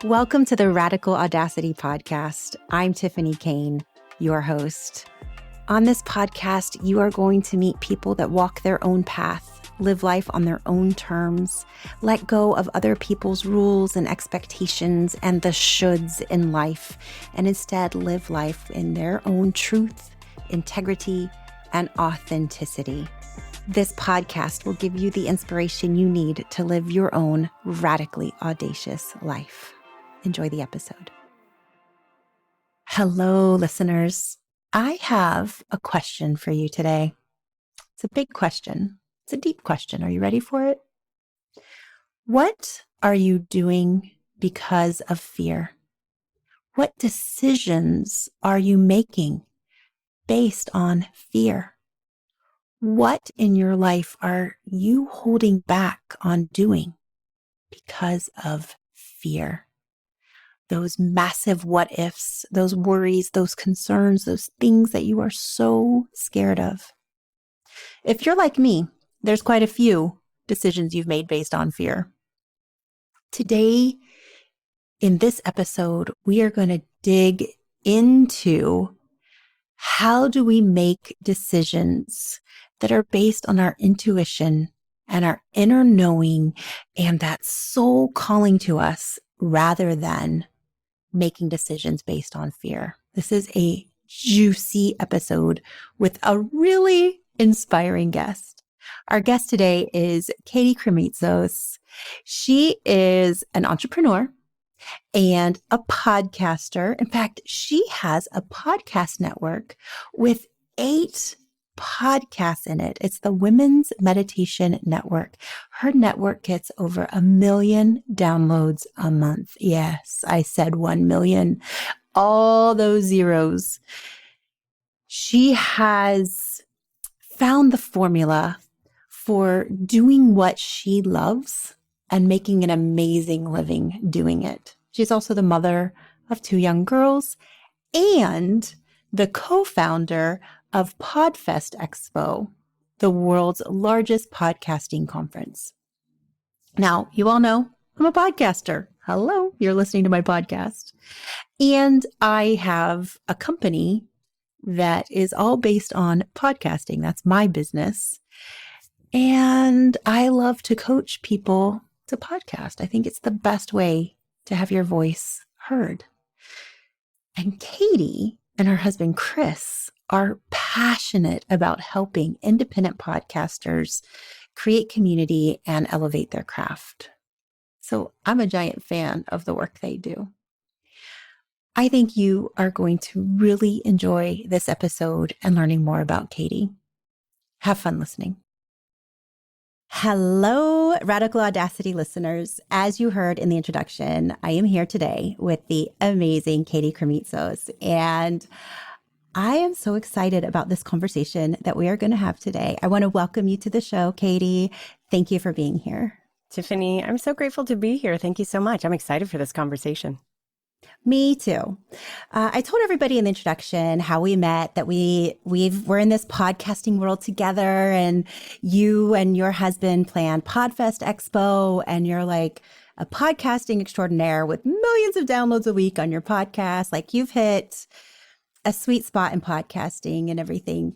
Welcome to the Radical Audacity Podcast. I'm Tiffany Kane, your host. On this podcast, you are going to meet people that walk their own path, live life on their own terms, let go of other people's rules and expectations and the shoulds in life, and instead live life in their own truth, integrity, and authenticity. This podcast will give you the inspiration you need to live your own radically audacious life. Enjoy the episode. Hello, listeners. I have a question for you today. It's a big question. It's a deep question. Are you ready for it? What are you doing because of fear? What decisions are you making based on fear? What in your life are you holding back on doing because of fear? Those massive what ifs, those worries, those concerns, those things that you are so scared of. If you're like me, there's quite a few decisions you've made based on fear. Today, in this episode, we are going to dig into how do we make decisions that are based on our intuition and our inner knowing and that soul calling to us rather than making decisions based on fear. This is a juicy episode with a really inspiring guest. Our guest today is Katie Krimitsos. She is an entrepreneur and a podcaster. In fact, she has a podcast network with 8 podcasts in it. It's the Women's Meditation Network. Her network gets over 1 million downloads a month. Yes, I said 1 million. All those zeros. She has found the formula for doing what she loves and making an amazing living doing it. She's also the mother of 2 young girls and the co-founder of Podfest Expo, the world's largest podcasting conference. Now, you all know I'm a podcaster. Hello, you're listening to my podcast. And I have a company that is all based on podcasting. That's my business. And I love to coach people to podcast. I think it's the best way to have your voice heard. And Katie and her husband, Chris, are passionate about helping independent podcasters create community and elevate their craft. So I'm a giant fan of the work they do. I think you are going to really enjoy this episode and learning more about Katie. Have fun listening. Hello, Radical Audacity listeners. As you heard in the introduction, I am here today with the amazing Katie Krimitsos, and I am so excited about this conversation that we are going to have today. I want to welcome you to the show, Katie. Thank you for being here. Tiffany, I'm so grateful to be here. Thank you so much. I'm excited for this conversation. Me too. I told everybody in the introduction how we met, that we're in this podcasting world together, and you and your husband planned Podfest Expo, and you're like a podcasting extraordinaire with millions of downloads a week on your podcast. Like, you've hit a sweet spot in podcasting and everything.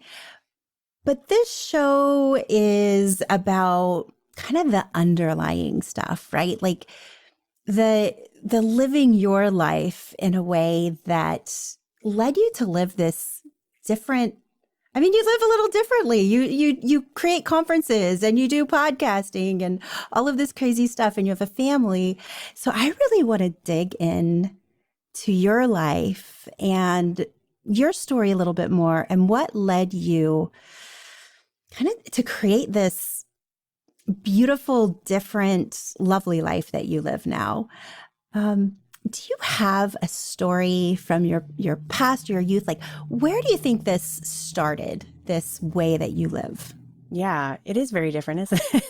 But this show is about kind of the underlying stuff, right? Like the living your life in a way that led you to live this different. I mean, you live a little differently. You create conferences and you do podcasting and all of this crazy stuff, and you have a family. So I really want to dig in to your life and your story a little bit more, and what led you kind of to create this beautiful, different, lovely life that you live now. Do you have a story from your past, your youth? Like, where do you think this started, this way that you live? Yeah, it is very different, isn't it?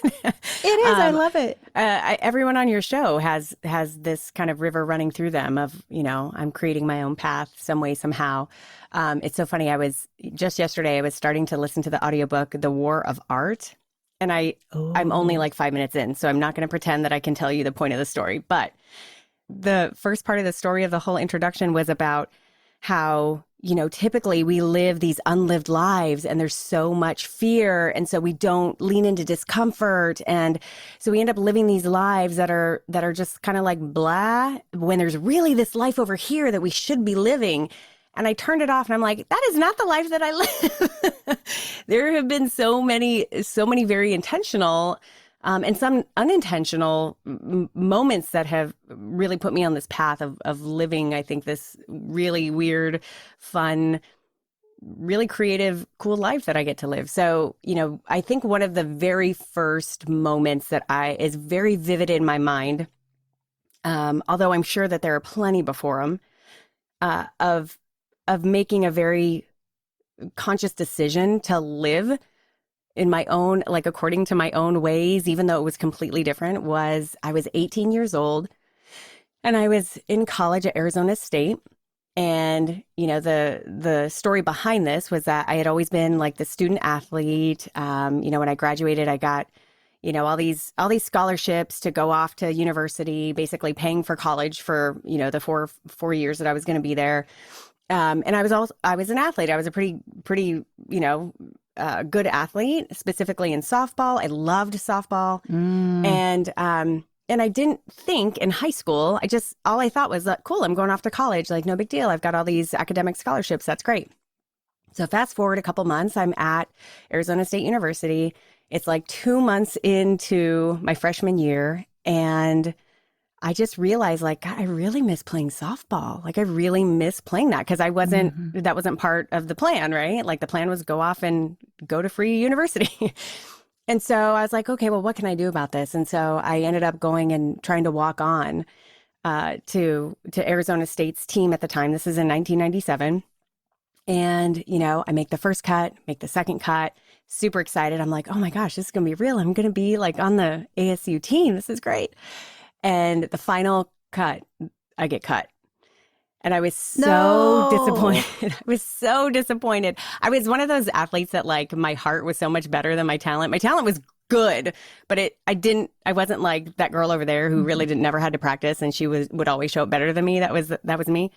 It is. I love it. Everyone on your show has this kind of river running through them of, I'm creating my own path some way, somehow. It's so funny. Yesterday, I was starting to listen to the audiobook, The War of Art. And I'm only like 5 minutes in, so I'm not going to pretend that I can tell you the point of the story. But the first part of the story of the whole introduction was about how, typically we live these unlived lives and there's so much fear. And so we don't lean into discomfort. And so we end up living these lives that are just kind of like blah, when there's really this life over here that we should be living. And I turned it off and I'm like, that is not the life that I live. There have been so many very intentional and some unintentional moments that have really put me on this path of living, I think, this really weird, fun, really creative, cool life that I get to live. So, I think one of the very first moments that is very vivid in my mind, although I'm sure that there are plenty before them, of making a very conscious decision to live in my own, like according to my own ways, even though it was completely different, was I was 18 years old and I was in college at Arizona State. And, the story behind this was that I had always been like the student athlete. When I graduated, I got, all these scholarships to go off to university, basically paying for college for, the four years that I was going to be there. And I was an athlete. I was a pretty, good athlete, specifically in softball. I loved softball. And I didn't think in high school, all I thought was, cool, I'm going off to college. Like, no big deal. I've got all these academic scholarships. That's great. So fast forward a couple months, I'm at Arizona State University. It's like 2 months into my freshman year. And I just realized, like, God, I really miss playing softball. Like, I really miss playing that because that wasn't part of the plan, right? Like, the plan was go off and go to free university. And so I was like, okay, well, what can I do about this? And so I ended up going and trying to walk on to Arizona State's team at the time. This is in 1997. And, I make the first cut, make the second cut, super excited. I'm like, oh my gosh, this is going to be real. I'm going to be like on the ASU team. This is great. And the final cut, I get cut. And I was so disappointed. I was so disappointed. I was one of those athletes that like my heart was so much better than my talent. My talent was good, but I wasn't like that girl over there who really never had to practice and she would always show up better than me. That was me.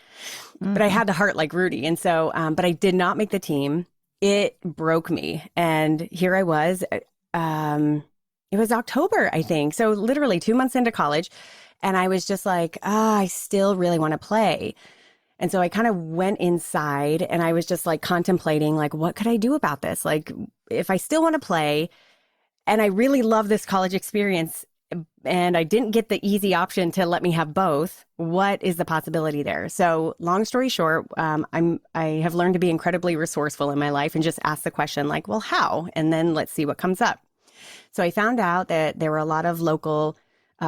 But I had the heart like Rudy. And so, but I did not make the team. It broke me. And here I was, it was October, I think. So literally 2 months into college. And I was just like, I still really want to play. And so I kind of went inside and I was just like contemplating, like, what could I do about this? Like, if I still want to play and I really love this college experience and I didn't get the easy option to let me have both, what is the possibility there? So long story short, I have learned to be incredibly resourceful in my life and just ask the question like, well, how? And then let's see what comes up. So I found out that there were a lot of local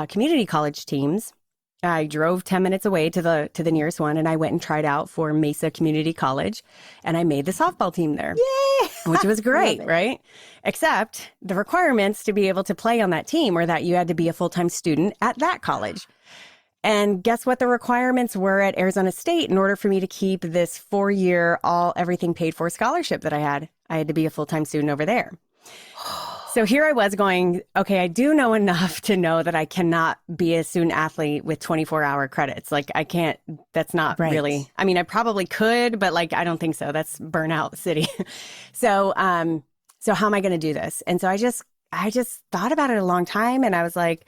community college teams. I drove 10 minutes away to the nearest one and I went and tried out for Mesa Community College and I made the softball team there. Yay! Which was great, right? Except the requirements to be able to play on that team were that you had to be a full-time student at that college. And guess what the requirements were at Arizona State in order for me to keep this 4-year everything paid for scholarship that I had? I had to be a full-time student over there. So here I was going, okay, I do know enough to know that I cannot be a student athlete with 24-hour credits. Like I can't, that's not really, I mean, I probably could, but like, I don't think so. That's burnout city. So how am I going to do this? And so I just thought about it a long time and I was like,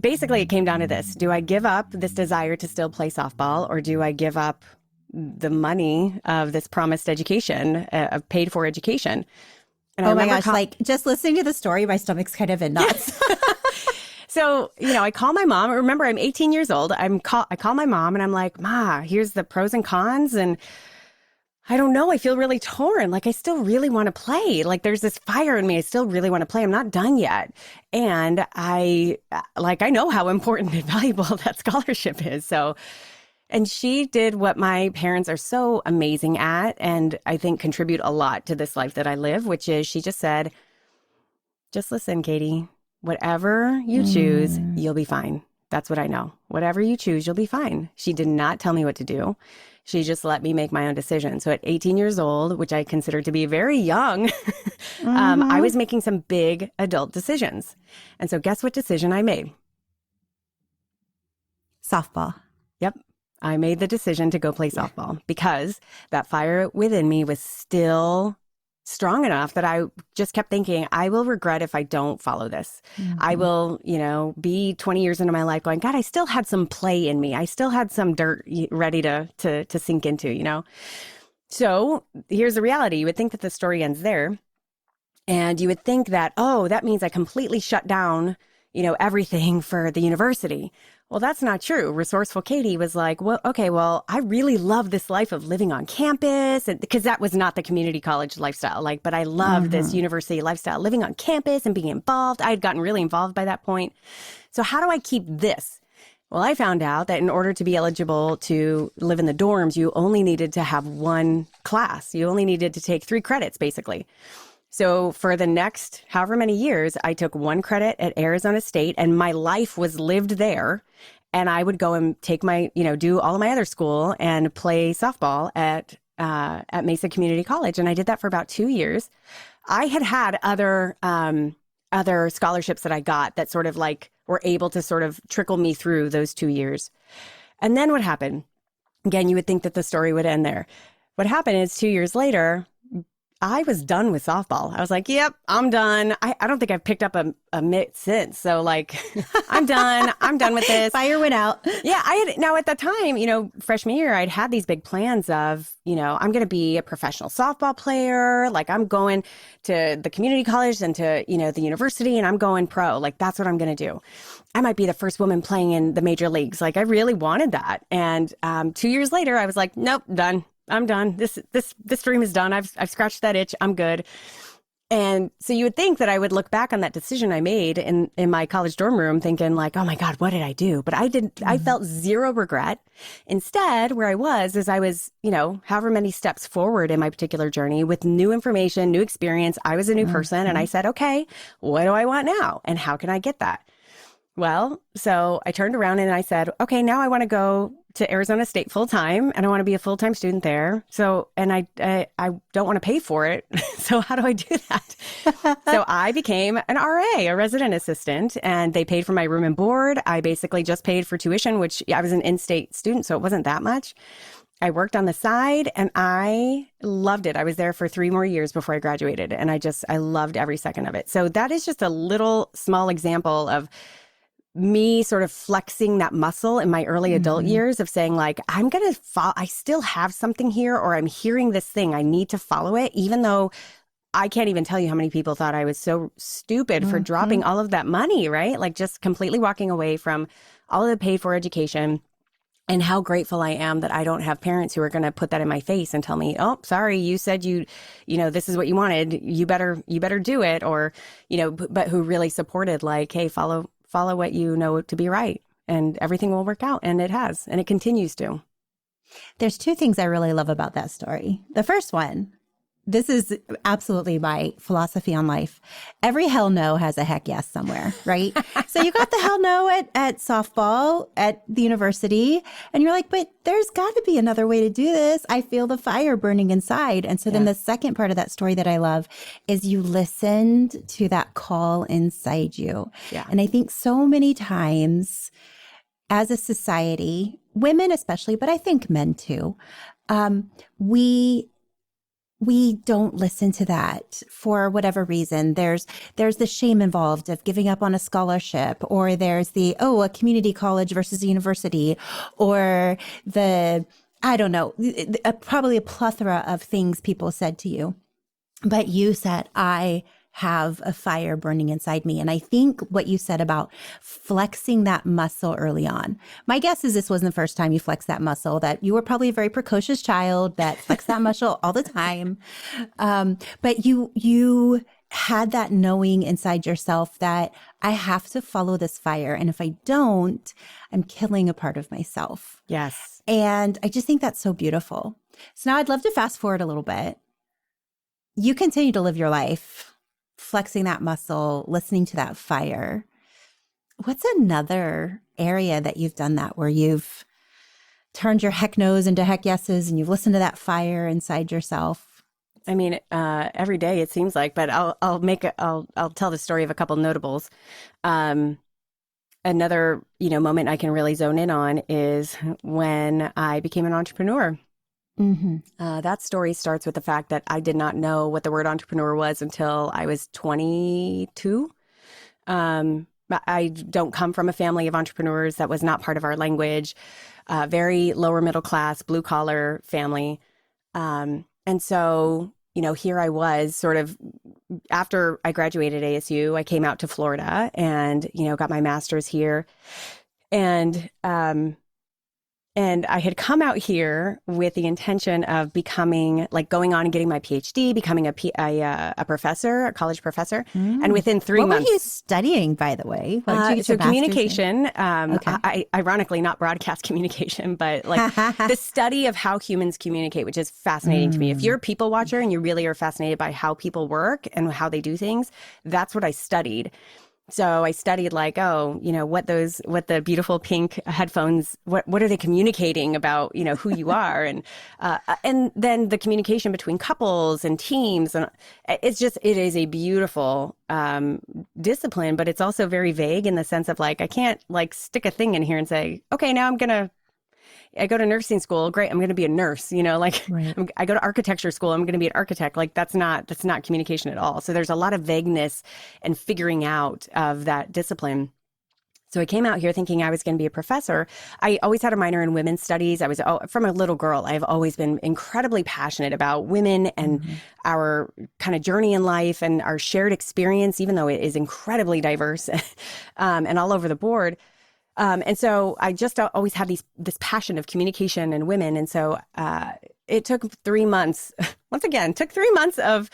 basically it came down to this. Do I give up this desire to still play softball or do I give up the money of this promised education, of paid for education? And oh my gosh, like just listening to the story, my stomach's kind of in knots. So, I call my mom. Remember, I'm 18 years old. I call my mom and I'm like, Ma, here's the pros and cons. And I don't know. I feel really torn. Like I still really want to play. Like there's this fire in me. I still really want to play. I'm not done yet. And I know how important and valuable that scholarship is. So, and she did what my parents are so amazing at, and I think contribute a lot to this life that I live, which is she just said, just listen, Katie, whatever you choose, you'll be fine. That's what I know. Whatever you choose, you'll be fine. She did not tell me what to do. She just let me make my own decision. So at 18 years old, which I consider to be very young, I was making some big adult decisions. And so guess what decision I made? Softball. Yep. I made the decision to go play softball because that fire within me was still strong enough that I just kept thinking, I will regret if I don't follow this. I will, be 20 years into my life going, God, I still had some play in me. I still had some dirt ready to sink into. So here's the reality. You would think that the story ends there. And you would think that, oh, that means I completely shut down, everything for the university. Well, that's not true. Resourceful Katie was like, well, okay, well, I really love this life of living on campus, and because that was not the community college lifestyle. But I loved this university lifestyle, living on campus and being involved. I had gotten really involved by that point. So how do I keep this? Well, I found out that in order to be eligible to live in the dorms, you only needed to have one class. You only needed to take 3 credits, basically. So for the next however many years, I took 1 credit at Arizona State, and my life was lived there. And I would go and take my, do all of my other school and play softball at Mesa Community College. And I did that for about 2 years. I had other scholarships that I got that sort of were able to sort of trickle me through those 2 years. And then what happened? Again, you would think that the story would end there. What happened is 2 years later, I was done with softball. I was like, yep, I'm done. I don't think I've picked up a mitt since. So I'm done. I'm done with this. Fire went out. Yeah. Now at that time, freshman year, I'd had these big plans of, I'm going to be a professional softball player. I'm going to the community college and to, the university, and I'm going pro. That's what I'm going to do. I might be the first woman playing in the major leagues. I really wanted that. And 2 years later, I was like, nope, done. I'm done. This dream is done. I've scratched that itch. I'm good. And so you would think that I would look back on that decision I made in my college dorm room thinking oh my God, what did I do? But I didn't, I felt zero regret. Instead, where I was is I was, however many steps forward in my particular journey with new information, new experience. I was a new person, and I said, okay, what do I want now? And how can I get that? Well, so I turned around and I said, okay, now I want to go to Arizona State full time, and I want to be a full-time student there. So, and I don't want to pay for it. So how do I do that? So I became an RA, a resident assistant, and they paid for my room and board. I basically just paid for tuition, which I was an in-state student, so it wasn't that much. I worked on the side and I loved it. I was there for 3 more years before I graduated, and I loved every second of it. So that is just a little small example of me sort of flexing that muscle in my early adult years of saying I'm going to follow, I still have something here, or I'm hearing this thing. I need to follow it, even though I can't even tell you how many people thought I was so stupid for dropping all of that money, right? Just completely walking away from all of the paid for education. And how grateful I am that I don't have parents who are going to put that in my face and tell me, oh, sorry, you said this is what you wanted. You better do it. Or, but who really supported hey, follow what you know to be right, and everything will work out. And it has, and it continues to. There's 2 things I really love about that story. The first one, this is absolutely my philosophy on life. Every hell no has a heck yes somewhere, right? So you got the hell no at softball at the university, and you're like, but there's got to be another way to do this. I feel the fire burning inside. And so then the second part of that story that I love is you listened to that call inside you. Yeah. And I think so many times as a society, women especially, but I think men too, we don't listen to that for whatever reason. There's the shame involved of giving up on a scholarship, or there's a community college versus a university, or I don't know, probably a plethora of things people said to you. But you said, I have a fire burning inside me. And I think what you said about flexing that muscle early on, my guess is this wasn't the first time you flexed that muscle, that you were probably a very precocious child that flexed that muscle all the time. But you had that knowing inside yourself that I have to follow this fire. And if I don't, I'm killing a part of myself. Yes. And I just think that's so beautiful. So now I'd love to fast forward a little bit. You continue to live your life flexing that muscle, listening to that fire. What's another area that you've done that, where you've turned your heck no's into heck yeses and you've listened to that fire inside yourself? I mean, every day it seems like, but I'll tell the story of a couple notables. another, moment I can really zone in on is when I became an entrepreneur. That story starts with the fact that I did not know what the word entrepreneur was until I was 22. I don't come from a family of entrepreneurs. That was not part of our language. Very lower middle class, blue collar family. And so, here I was sort of after I graduated ASU, I came out to Florida and, got my master's here. And I had come out here with the intention of becoming, like, going on and getting my PhD, becoming a professor, a college professor. And within 3 months. What were you studying, by the way? What did you get so your master's communication, Okay. ironically, not broadcast communication, but like the study of how humans communicate, which is fascinating to me. If you're a people watcher and you really are fascinated by how people work and how they do things, that's what I studied. So I studied like, what the beautiful pink headphones, what are they communicating about, who you are, and then the communication between couples and teams, and it is a beautiful discipline, but it's also very vague in the sense of like I can't like stick a thing in here and say, okay, now I go to nursing school. Great. I'm going to be a nurse, Right. I go to architecture school. I'm going to be an architect. Like that's not communication at all. So there's a lot of vagueness and figuring out of that discipline. So I came out here thinking I was going to be a professor. I always had a minor in women's studies. I was from a little girl. I've always been incredibly passionate about women and our kind of journey in life and our shared experience, even though it is incredibly diverse and all over the board. And so I just always had this passion of communication and women. And so it took 3 months, once again, took 3 months of,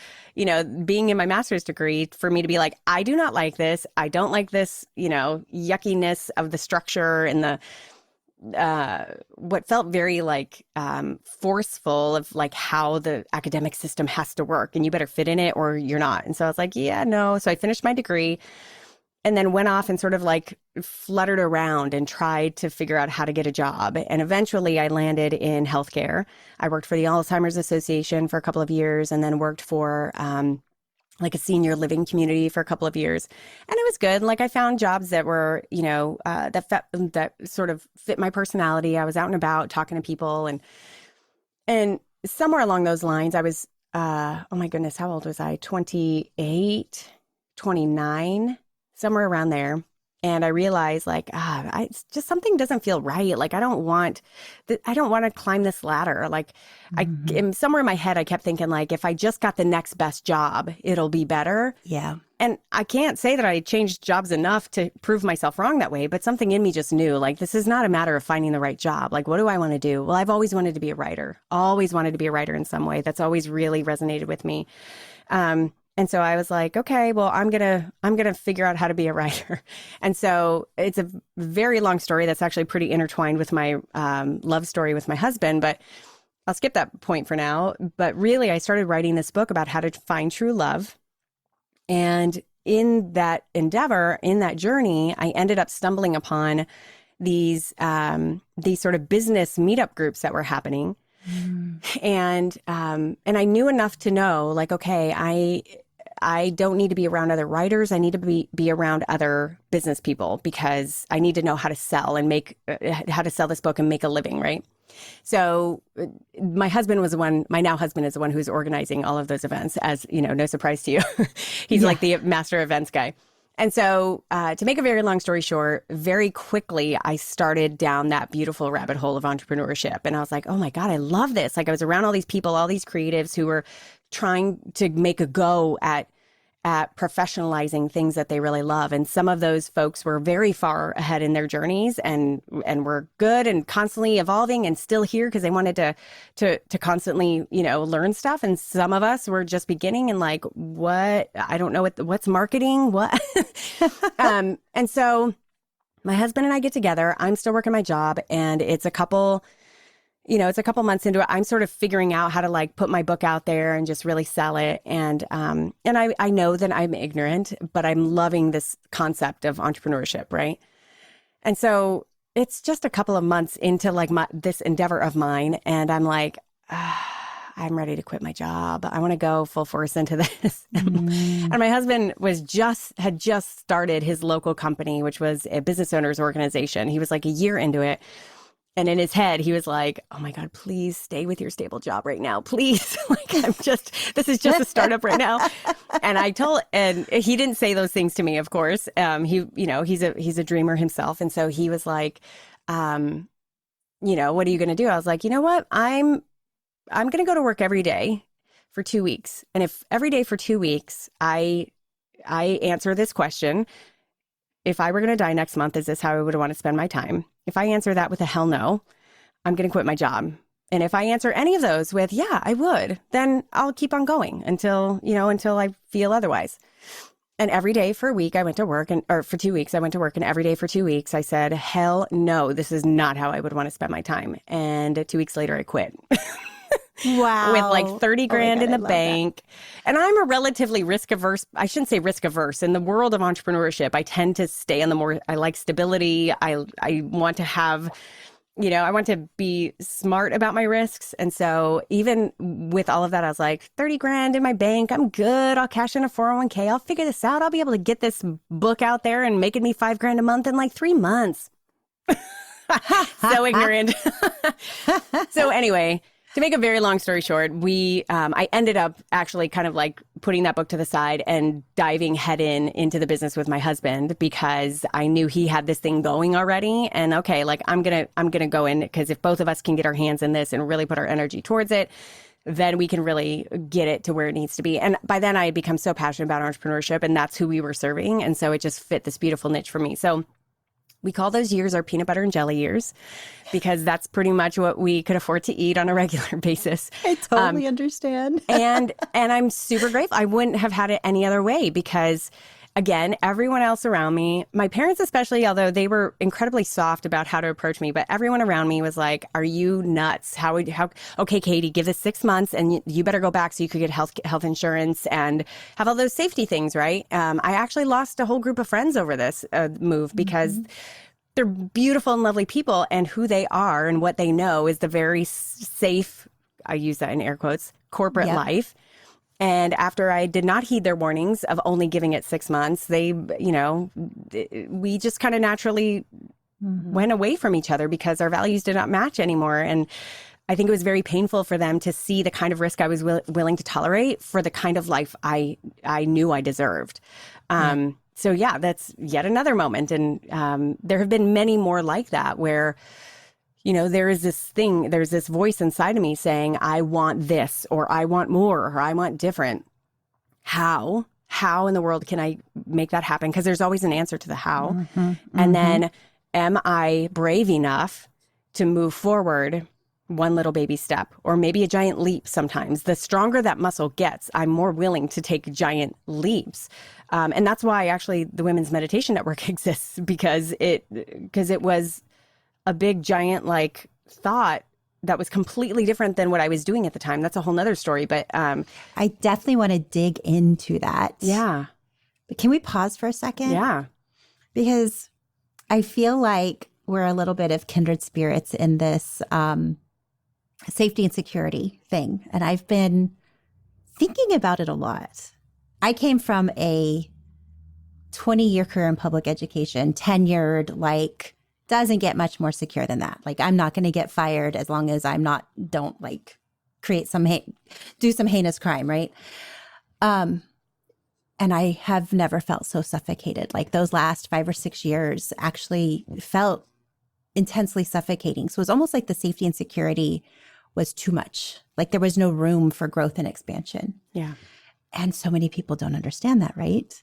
being in my master's degree for me to be like, I do not like this. I don't like this, yuckiness of the structure and what felt very like forceful of like how the academic system has to work and you better fit in it or you're not. And so I was like, yeah, no. So I finished my degree. And then went off and sort of like fluttered around and tried to figure out how to get a job. And eventually I landed in healthcare. I worked for the Alzheimer's Association for a couple of years and then worked for like a senior living community for a couple of years. And it was good. Like I found jobs that were, that sort of fit my personality. I was out and about talking to people. And somewhere along those lines, I was, oh my goodness, how old was I? 28, 29. Somewhere around there. And I realized like, it's just something doesn't feel right. Like, I don't want to climb this ladder. Like somewhere in my head, I kept thinking like, if I just got the next best job, it'll be better. Yeah. And I can't say that I changed jobs enough to prove myself wrong that way, but something in me just knew like, this is not a matter of finding the right job. Like, what do I want to do? Well, I've always wanted to be a writer, in some way. That's always really resonated with me. And so I was like, okay, well, I'm gonna figure out how to be a writer. And so it's a very long story that's actually pretty intertwined with my love story with my husband, but I'll skip that point for now. But really, I started writing this book about how to find true love. And in that endeavor, in that journey, I ended up stumbling upon these sort of business meetup groups that were happening. And I knew enough to know, like, okay, I don't need to be around other writers. I need to be around other business people because I need to know how to sell and how to sell this book and make a living, right? So my husband was my now husband is the one who's organizing all of those events, as no surprise to you. He's like the master events guy. And so to make a very long story short, very quickly, I started down that beautiful rabbit hole of entrepreneurship. And I was like, oh my God, I love this. Like I was around all these people, all these creatives who were trying to make a go at professionalizing things that they really love. And some of those folks were very far ahead in their journeys and were good and constantly evolving and still here because they wanted to constantly, learn stuff. And some of us were just beginning and like, what? I don't know what's marketing, what? And so my husband and I get together. I'm still working my job and it's a couple months into it. I'm sort of figuring out how to like put my book out there and just really sell it. And I know that I'm ignorant, but I'm loving this concept of entrepreneurship, right? And so it's just a couple of months into like this endeavor of mine. And I'm like, I'm ready to quit my job. I want to go full force into this. And my husband had just started his local company, which was a business owners organization. He was like a year into it. And in his head, he was like, oh my God, please stay with your stable job right now. Please. This is just a startup right now. And he didn't say those things to me, of course. He's a dreamer himself. And so he was like, what are you going to do? I was like, you know what? I'm going to go to work every day for 2 weeks. And if every day for 2 weeks, I answer this question, if I were going to die next month, is this how I would want to spend my time? If I answer that with a hell no, I'm going to quit my job. And if I answer any of those with, yeah, I would, then I'll keep on going until I feel otherwise. And every day for a week I went to work, or for 2 weeks I went to work, and every day for 2 weeks I said, hell no, this is not how I would want to spend my time. And 2 weeks later I quit. Wow. With like 30 grand in the bank. And I'm a relatively risk averse. I shouldn't say risk averse. In the world of entrepreneurship, I tend to stay on I like stability. I want to have, I want to be smart about my risks. And so even with all of that, I was like, 30 grand in my bank. I'm good. I'll cash in a 401k. I'll figure this out. I'll be able to get this book out there and making me $5 grand a month in like 3 months. So ignorant. So anyway, to make a very long story short, I ended up actually kind of like putting that book to the side and diving head into the business with my husband, because I knew he had this thing going already. And okay, like I'm gonna go in, because if both of us can get our hands in this and really put our energy towards it, then we can really get it to where it needs to be. And by then I had become so passionate about entrepreneurship, and that's who we were serving. And so it just fit this beautiful niche for me. So we call those years our peanut butter and jelly years, because that's pretty much what we could afford to eat on a regular basis. I totally understand. and I'm super grateful. I wouldn't have had it any other way, because again, everyone else around me, my parents especially, although they were incredibly soft about how to approach me, but everyone around me was like, are you nuts? Okay, Katie, give this 6 months and you better go back so you could get health insurance and have all those safety things, right? I actually lost a whole group of friends over this move, because they're beautiful and lovely people, and who they are and what they know is the very safe, I use that in air quotes, corporate life. And after I did not heed their warnings of only giving it 6 months, we just kind of naturally went away from each other, because our values did not match anymore. And I think it was very painful for them to see the kind of risk I was willing to tolerate for the kind of life I knew I deserved. So yeah, that's yet another moment. And there have been many more like that, where there's this voice inside of me saying, I want this, or I want more, or I want different. How in the world can I make that happen? Because there's always an answer to the how. And then, am I brave enough to move forward one little baby step, or maybe a giant leap sometimes? The stronger that muscle gets, I'm more willing to take giant leaps. And that's why actually the Women's Meditation Network exists, because it was a big giant like thought that was completely different than what I was doing at the time. That's a whole nother story. But I definitely want to dig into that. Yeah. But can we pause for a second? Yeah. Because I feel like we're a little bit of kindred spirits in this safety and security thing. And I've been thinking about it a lot. I came from a 20-year career in public education, tenured, like, doesn't get much more secure than that. Like, I'm not going to get fired as long as don't like create do some heinous crime, right? And I have never felt so suffocated. Like, those last 5 or 6 years actually felt intensely suffocating. So it was almost like the safety and security was too much. Like, there was no room for growth and expansion. Yeah. And so many people don't understand that, right?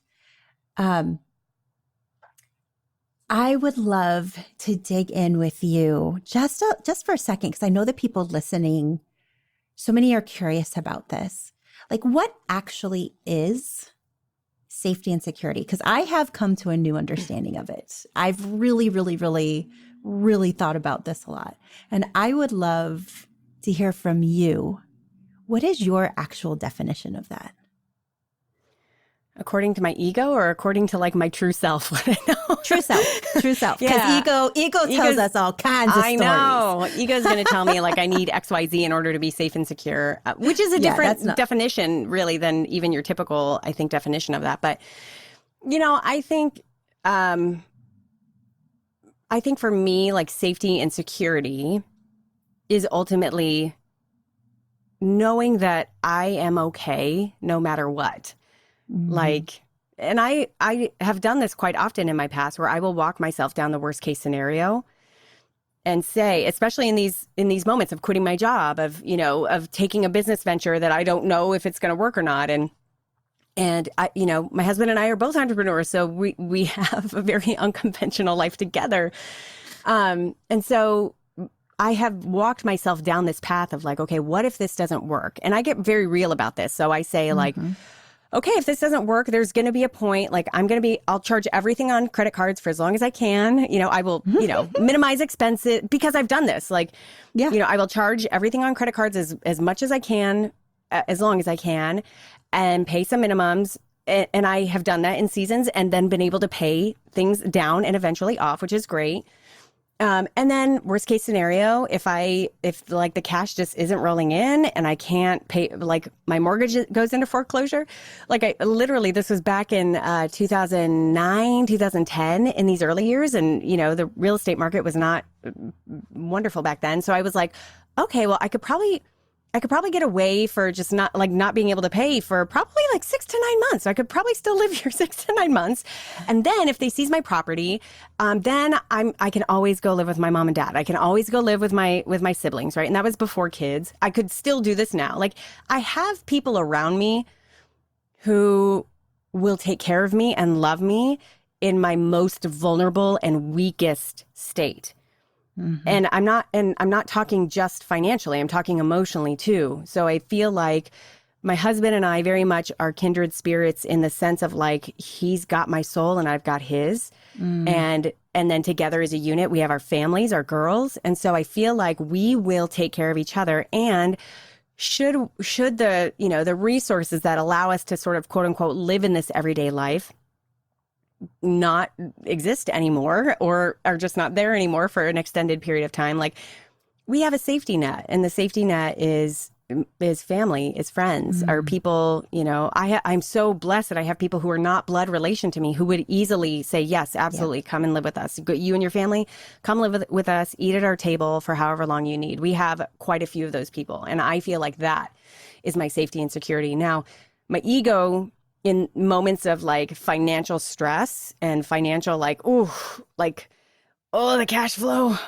I would love to dig in with you just for a second, because I know that people listening, so many are curious about this. Like, what actually is safety and security? Because I have come to a new understanding of it. I've really, really, really, really thought about this a lot. And I would love to hear from you. What is your actual definition of that? According to my ego or according to like my true self? What I know? True self. Because Yeah. ego tells us all kinds of stories. I know. Ego's going to tell me like I need XYZ in order to be safe and secure, which is a different definition really than even your typical, I think, definition of that. But, I think for me, like safety and security is ultimately knowing that I am okay no matter what. Like, and I have done this quite often in my past where I will walk myself down the worst case scenario and say, especially in these moments of quitting my job, of taking a business venture that I don't know if it's going to work or not. And I, my husband and I are both entrepreneurs, so we have a very unconventional life together. And so I have walked myself down this path of like, okay, what if this doesn't work? And I get very real about this. So I say like, okay, if this doesn't work, there's going to be a point, like I'll charge everything on credit cards for as long as I can. I will, minimize expenses because I've done this. Like, I will charge everything on credit cards as much as I can, as long as I can, and pay some minimums. And I have done that in seasons and then been able to pay things down and eventually off, which is great. And then worst case scenario, if like the cash just isn't rolling in and I can't pay, like my mortgage goes into foreclosure, like this was back in 2009, 2010 in these early years. And, the real estate market was not wonderful back then. So I was like, okay, well, I could probably get away for just not being able to pay for probably like 6 to 9 months. So I could probably still live here 6 to 9 months. And then if they seize my property, then I can always go live with my mom and dad. I can always go live with my siblings, right? And that was before kids. I could still do this now. Like I have people around me who will take care of me and love me in my most vulnerable and weakest state. And I'm not talking just financially, I'm talking emotionally too. So I feel like my husband and I very much are kindred spirits in the sense of like, he's got my soul and I've got his. And then together as a unit, we have our families, our girls. And so I feel like we will take care of each other. And should the, the resources that allow us to sort of quote unquote live in this everyday life not exist anymore or are just not there anymore for an extended period of time, like we have a safety net, and the safety net is family, is friends, are people, I'm so blessed that I have people who are not blood relation to me who would easily say, yes, absolutely, come and live with us. You and your family, come live with us, eat at our table for however long you need. We have quite a few of those people. And I feel like that is my safety and security. Now, my ego in moments of like financial stress and financial the cash flow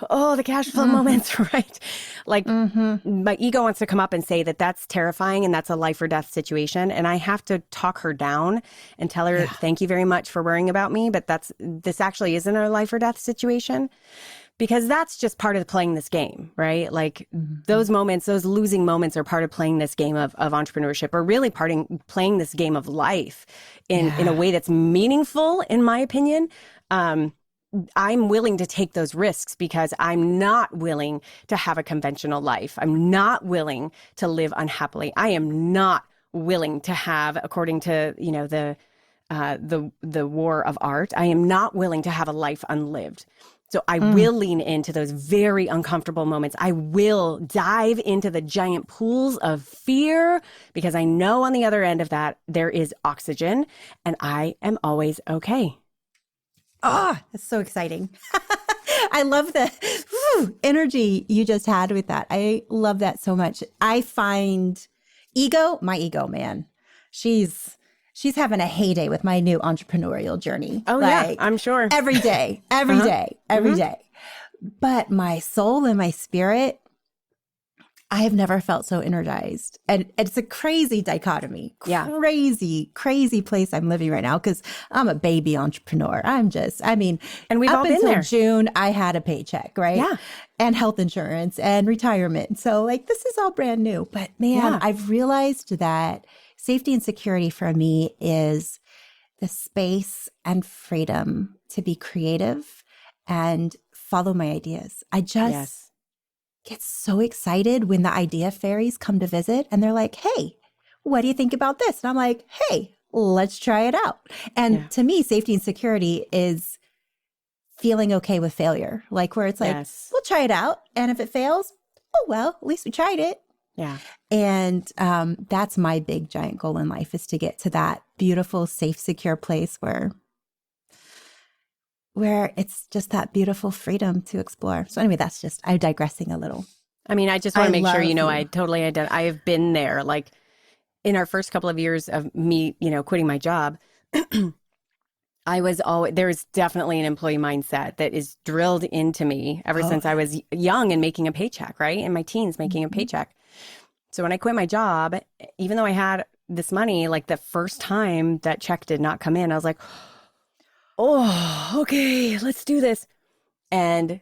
moments, right? Like my ego wants to come up and say that that's terrifying and that's a life or death situation. And I have to talk her down and tell her, thank you very much for worrying about me, but this actually isn't a life or death situation. Because that's just part of playing this game, right? Like those moments, those losing moments are part of playing this game of entrepreneurship, or really playing this game of life in a way that's meaningful, in my opinion. I'm willing to take those risks because I'm not willing to have a conventional life. I'm not willing to live unhappily. I am not willing to have, according to, the war of art, I am not willing to have a life unlived. So I will lean into those very uncomfortable moments. I will dive into the giant pools of fear because I know on the other end of that, there is oxygen and I am always okay. Oh, that's so exciting. I love the energy you just had with that. I love that so much. I find my ego, man, she's having a heyday with my new entrepreneurial journey. Oh, yeah, I'm sure. Every day. But my soul and my spirit, I have never felt so energized. And it's a crazy dichotomy. Yeah. Crazy place I'm living right now because I'm a baby entrepreneur. And we've all been there. June, I had a paycheck, right? Yeah. And health insurance and retirement. So like, this is all brand new. But man, I've realized that safety and security for me is the space and freedom to be creative and follow my ideas. I just get so excited when the idea fairies come to visit and they're like, hey, what do you think about this? And I'm like, hey, let's try it out. And Yeah. to me, safety and security is feeling okay with failure. Like where it's like, Yes. we'll try it out. And if it fails, oh, well, at least we tried it. Yeah. And that's my big giant goal in life, is to get to that beautiful, safe, secure place where it's just that beautiful freedom to explore. So anyway, I'm digressing a little. I mean, I just want to make sure, love you. I totally I have been there. Like in our first couple of years of me, quitting my job, there's definitely an employee mindset that is drilled into me ever since I was young and making a paycheck, right? In my teens, making a paycheck. So when I quit my job, even though I had this money, like the first time that check did not come in, I was like, oh, okay, let's do this. And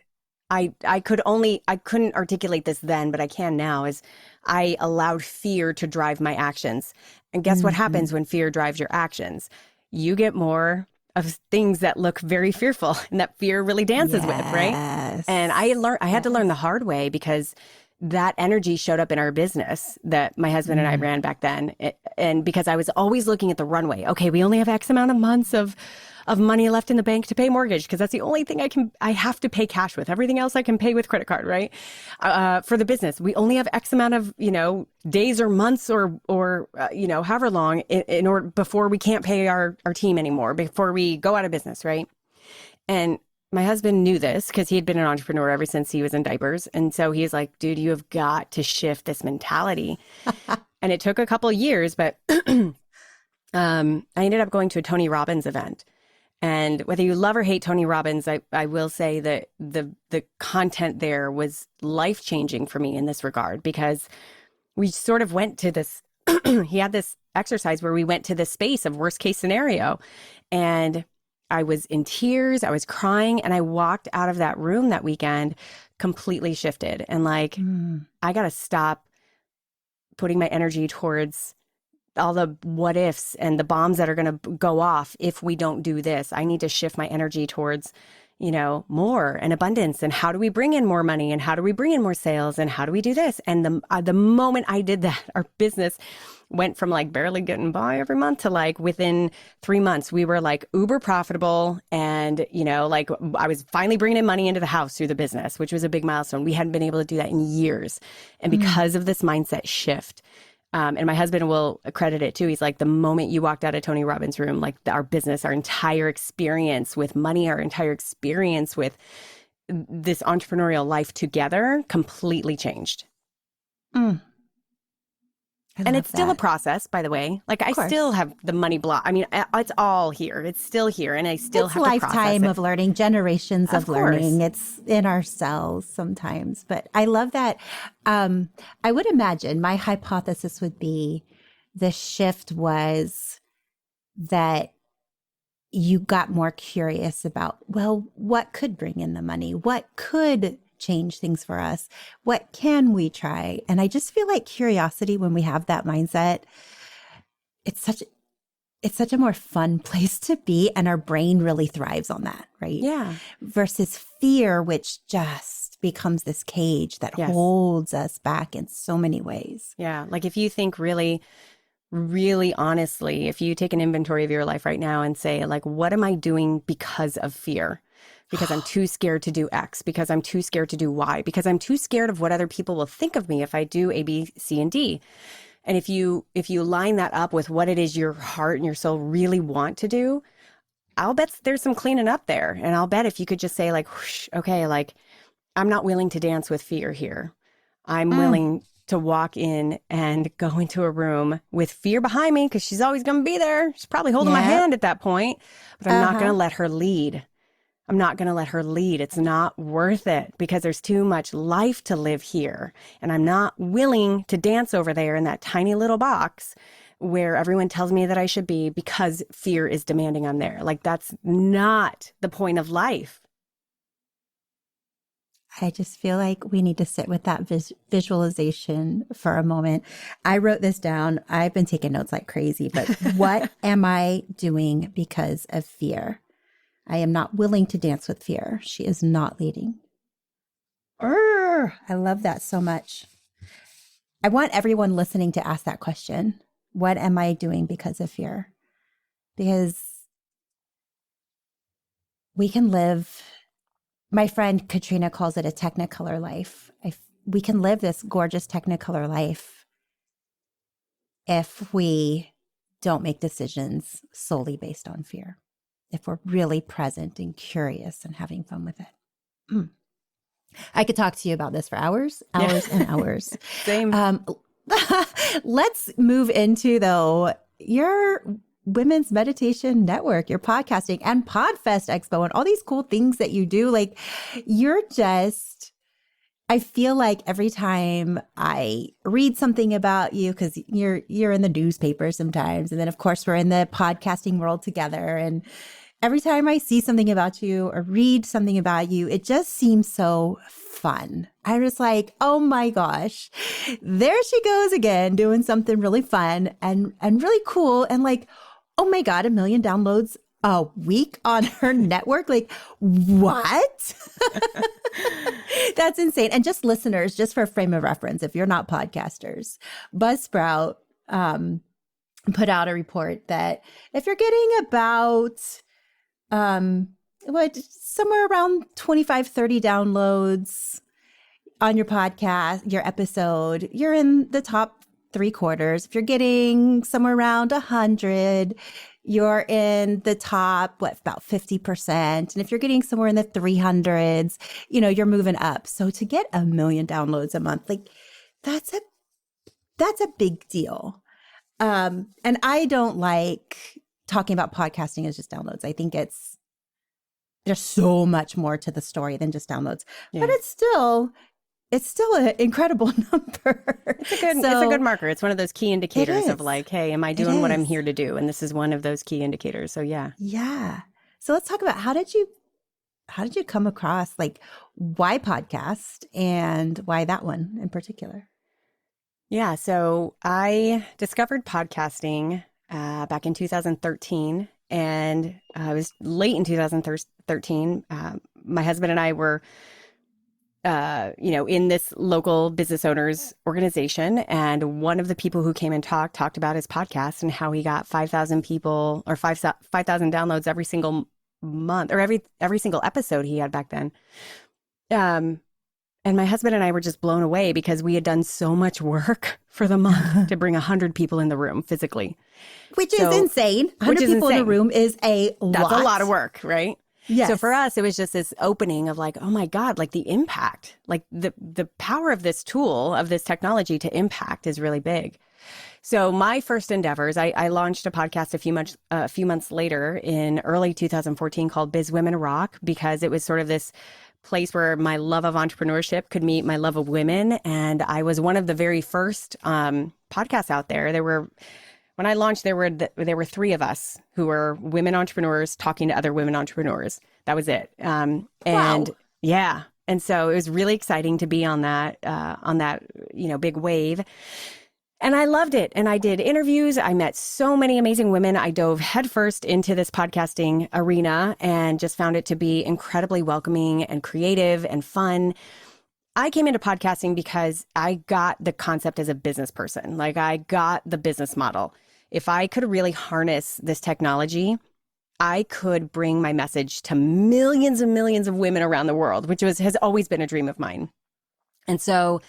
I couldn't articulate this then, but I can now, is I allowed fear to drive my actions. And guess what happens when fear drives your actions? You get more of things that look very fearful and that fear really dances with, right? And I had to learn the hard way, because that energy showed up in our business that my husband and I ran back then. And because I was always looking at the runway. Okay, we only have X amount of months of money left in the bank to pay mortgage, because that's the only thing I have to pay cash with. Everything else I can pay with credit card, right? For the business, we only have X amount of, days or months or however long in order before we can't pay our team anymore, before we go out of business, right? And my husband knew this because he had been an entrepreneur ever since he was in diapers. And so he's like, dude, you have got to shift this mentality. And it took a couple of years, but I ended up going to a Tony Robbins event. And whether you love or hate Tony Robbins, I will say that the content there was life-changing for me in this regard, because we sort of went to this, he had this exercise where we went to this space of worst case scenario. And I was in tears, I was crying, and I walked out of that room that weekend completely shifted. And like, I got to stop putting my energy towards all the what ifs and the bombs that are going to go off if we don't do this. I need to shift my energy towards, more and abundance. And how do we bring in more money? And how do we bring in more sales? And how do we do this? And the moment I did that, our business went from like barely getting by every month to like within 3 months, we were like uber profitable. And, like I was finally bringing in money into the house through the business, which was a big milestone. We hadn't been able to do that in years. And because of this mindset shift, and my husband will credit it too. He's like, the moment you walked out of Tony Robbins' room, like our business, our entire experience with money, our entire experience with this entrepreneurial life together completely changed. And it's still a process, by the way. Like I still have the money block. I mean, it's all here. It's still here. And I still have to process it. It's lifetime of learning, generations of learning. It's in ourselves sometimes. But I love that. I would imagine my hypothesis would be the shift was that you got more curious about, well, what could bring in the money? What could change things for us? What can we try? And I just feel like curiosity, when we have that mindset, it's such a more fun place to be, and our brain really thrives on that, right? Yeah. Versus fear, which just becomes this cage that holds us back in so many ways. Yeah. Like if you think really, really honestly, if you take an inventory of your life right now and say, like, what am I doing because of fear? Because I'm too scared to do X, because I'm too scared to do Y, because I'm too scared of what other people will think of me if I do A, B, C, and D. And if you line that up with what it is your heart and your soul really want to do, I'll bet there's some cleaning up there. And I'll bet if you could just say like, whoosh, okay, like I'm not willing to dance with fear here. I'm willing to walk in and go into a room with fear behind me, because she's always going to be there. She's probably holding my hand at that point, but I'm not going to let her lead. I'm not going to let her lead. It's not worth it, because there's too much life to live here. And I'm not willing to dance over there in that tiny little box where everyone tells me that I should be, because fear is demanding I'm there. Like that's not the point of life. I just feel like we need to sit with that visualization for a moment. I wrote this down. I've been taking notes like crazy, but what am I doing because of fear? I am not willing to dance with fear. She is not leading. I love that so much. I want everyone listening to ask that question. What am I doing because of fear? because we can live, my friend Katrina calls it a technicolor life. We can live this gorgeous technicolor life if we don't make decisions solely based on fear, if we're really present and curious and having fun with it. I could talk to you about this for hours and hours. Same. Let's move into, though, your Women's Meditation Network, your podcasting and Podfest Expo and all these cool things that you do. Like, you're just, I feel like every time I read something about you, because you're in the newspaper sometimes, and then of course we're in the podcasting world together, and every time I see something about you or read something about you, it just seems so fun. I'm just like, oh my gosh, there she goes again, doing something really fun and really cool. And like, oh my God, 1 million downloads a week on her network. Like, what? That's insane. And just listeners, just for a frame of reference, if you're not podcasters, Buzzsprout put out a report that if you're getting about somewhere around 25, 30 downloads on your podcast, your episode, you're in the top 3/4. If you're getting somewhere around 100, you're in the top, about 50%. And if you're getting somewhere in the 300s, you're moving up. So to get 1 million downloads a month, like that's a big deal. And I don't like talking about podcasting as just downloads. I think there's so much more to the story than just downloads, but it's still an incredible number. It's a good marker. It's one of those key indicators of like, hey, am I doing what I'm here to do? And this is one of those key indicators. So yeah. Yeah. So let's talk about how did you come across, like, why podcast and why that one in particular? Yeah. So I discovered podcasting back in 2013, and it was late in 2013. My husband and I were in this local business owners organization. And one of the people who came and talked about his podcast and how he got 5,000 people or 5,000 downloads every single month, or every single episode he had back then. And my husband and I were just blown away because we had done so much work for the month to bring 100 people in the room physically. Which is insane. 100 people in a room is a lot. That's a lot of work, right? Yes. So for us, it was just this opening of like, oh my God, like the impact, like the power of this tool, of this technology to impact is really big. So my first endeavors, I launched a podcast a few months later in early 2014 called Biz Women Rock, because it was sort of this place where my love of entrepreneurship could meet my love of women. And I was one of the very first podcasts out there. When I launched, there were 3 of us who were women entrepreneurs talking to other women entrepreneurs. That was it. And yeah. And so it was really exciting to be on that big wave. And I loved it. And I did interviews. I met so many amazing women. I dove headfirst into this podcasting arena and just found it to be incredibly welcoming and creative and fun. I came into podcasting because I got the concept as a business person. Like, I got the business model. If I could really harness this technology, I could bring my message to millions and millions of women around the world, which has always been a dream of mine. And so,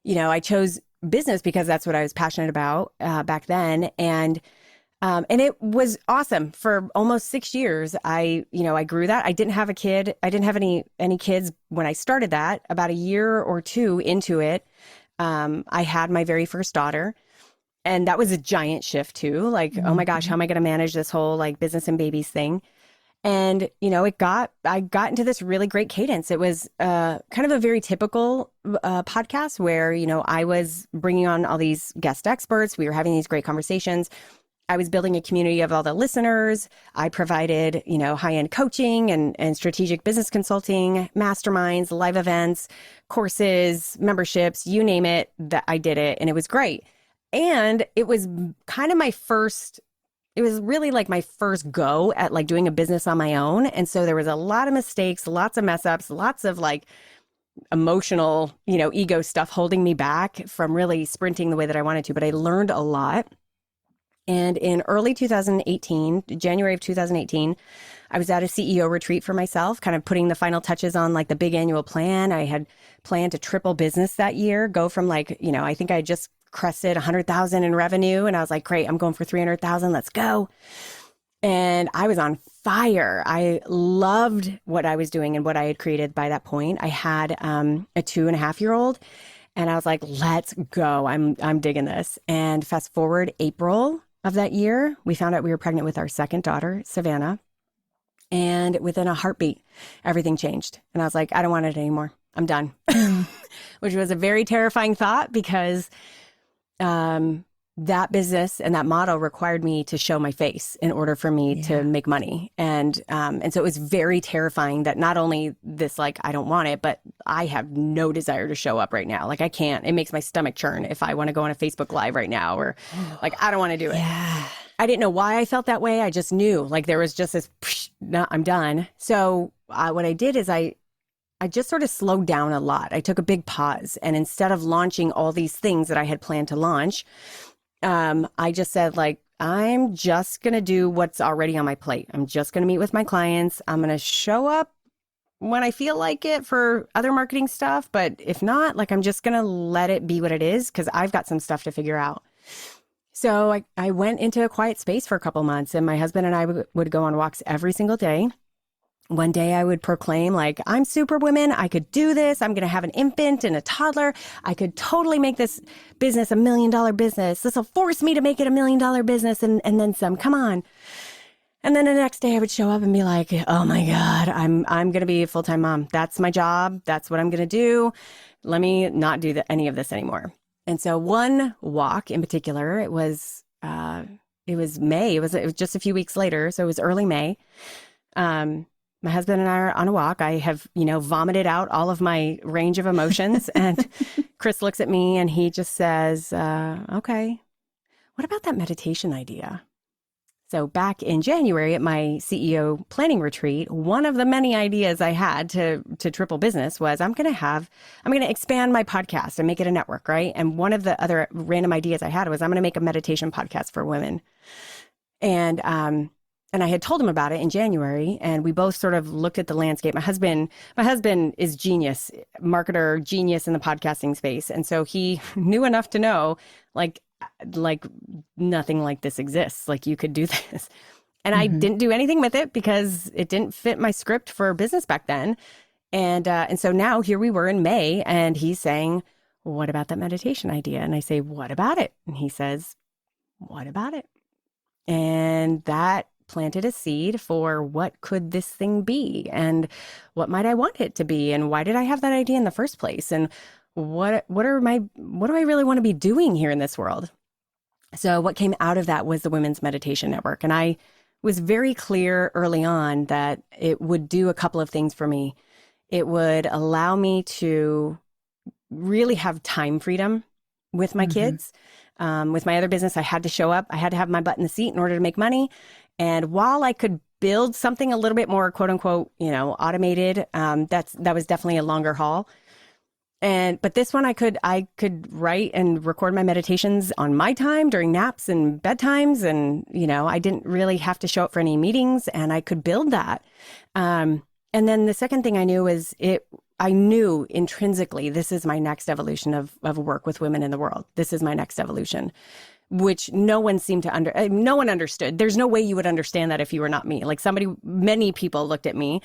I chose business because that's what I was passionate about back then. And it was awesome. For almost 6 years, I grew that. I didn't have a kid. I didn't have any kids when I started that. About a year or 2 into it, I had my very first daughter. And that was a giant shift too. Like, oh my gosh, how am I going to manage this whole like business and babies thing? And, I got into this really great cadence. It was kind of a very typical podcast where, I was bringing on all these guest experts. We were having these great conversations. I was building a community of all the listeners. I provided, high-end coaching and strategic business consulting, masterminds, live events, courses, memberships, you name it, that I did it. And it was great. And it was kind of it was really like my first go at like doing a business on my own. And so there was a lot of mistakes, lots of mess ups, lots of like emotional, ego stuff holding me back from really sprinting the way that I wanted to. But I learned a lot. And in early 2018, January of 2018, I was at a CEO retreat for myself, kind of putting the final touches on like the big annual plan. I had planned to triple business that year, go from like, I think I just crested 100,000 in revenue. And I was like, great, I'm going for 300,000. Let's go. And I was on fire. I loved what I was doing and what I had created by that point. I had a 2.5-year-old. And I was like, let's go. I'm digging this. And fast forward April of that year, we found out we were pregnant with our second daughter, Savannah. And within a heartbeat, everything changed. And I was like, I don't want it anymore. I'm done. Which was a very terrifying thought because that business and that model required me to show my face in order for me to make money. And so it was very terrifying that not only this, like, I don't want it, but I have no desire to show up right now. Like I can't, it makes my stomach churn if I want to go on a Facebook Live right now, or like, I don't want to do it. Yeah. I didn't know why I felt that way. I just knew like there was just this, no, I'm done. So what I did is I just sort of slowed down a lot. I took a big pause, and instead of launching all these things that I had planned to launch, I just said, like, I'm just going to do what's already on my plate. I'm just going to meet with my clients. I'm going to show up when I feel like it for other marketing stuff. But if not, like, I'm just going to let it be what it is because I've got some stuff to figure out. So I went into a quiet space for a couple months, and my husband and I would go on walks every single day. One day I would proclaim, like, I'm Superwoman. I could do this. I'm going to have an infant and a toddler. I could totally make this business $1 million business. This will force me to make it $1 million business and then some. Come on. And then the next day I would show up and be like, oh my God, I'm going to be a full-time mom. That's my job. That's what I'm going to do. Let me not do any of this anymore. And so one walk in particular, it was May. It was just a few weeks later. So it was early May. My husband and I are on a walk. I have, vomited out all of my range of emotions. And Chris looks at me and he just says, okay, what about that meditation idea? So back in January at my CEO planning retreat, one of the many ideas I had to triple business was I'm going to expand my podcast and make it a network, right? And one of the other random ideas I had was I'm going to make a meditation podcast for women. And I had told him about it in January, and we both sort of looked at the landscape. My husband is genius, marketer, genius in the podcasting space. And so he knew enough to know, like nothing like this exists. Like you could do this. And I didn't do anything with it because it didn't fit my script for business back then. And so now here we were in May, and he's saying, what about that meditation idea? And I say, what about it? And he says, what about it? And that planted a seed for what could this thing be, and what might I want it to be, and why did I have that idea in the first place, and what do I really want to be doing here in this world? So what came out of that was the Women's Meditation Network, and I was very clear early on that it would do a couple of things for me. It would allow me to really have time freedom with my kids. With my other business, I had to show up. I had to have my butt in the seat in order to make money. And while I could build something a little bit more, quote unquote, automated, that was definitely a longer haul. But this one I could write and record my meditations on my time during naps and bedtimes. And, I didn't really have to show up for any meetings, and I could build that. And then the second thing I knew is I knew intrinsically, this is my next evolution of work with women in the world. This is my next evolution, which no one seemed to no one understood. There's no way you would understand that if you were not me. Like many people looked at me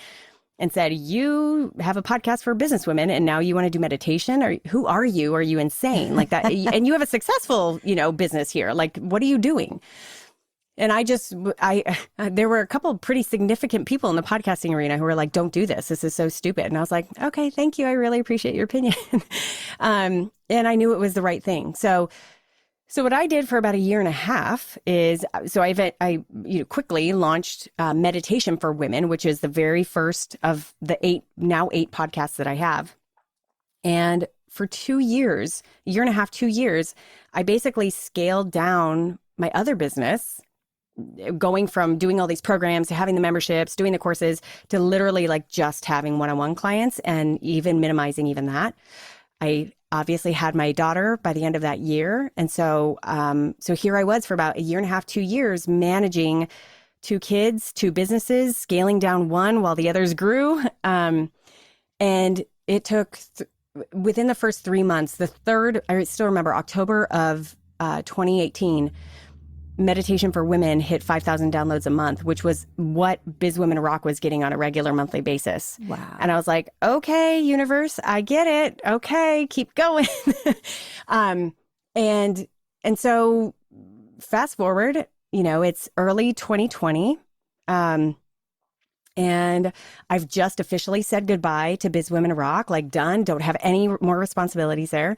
and said, you have a podcast for businesswomen and now you want to do meditation? Or who are you? Are you insane? Like that. And you have a successful, business here. Like, what are you doing? And there were a couple of pretty significant people in the podcasting arena who were like, don't do this. This is so stupid. And I was like, okay, thank you. I really appreciate your opinion. And I knew it was the right thing. So what I did for about 1.5 years is, I quickly launched Meditation for Women, which is the very first of the 8 podcasts that I have. And for 2 years, 1.5 years, 2 years, I basically scaled down my other business, going from doing all these programs to having the memberships, doing the courses, to literally like just having one-on-one clients, and even minimizing even that. I obviously had my daughter by the end of that year. And so, so here I was for about a year and a half, 2 years, managing 2 kids, 2 businesses, scaling down one while the others grew. And it took within the first 3 months, I still remember October of 2018, Meditation for Women hit 5,000 downloads a month, which was what Biz Women Rock was getting on a regular monthly basis. Wow. And I was like, okay, universe, I get it. Okay, keep going. And so fast forward, it's early 2020. And I've just officially said goodbye to Biz Women Rock, like done, don't have any more responsibilities there.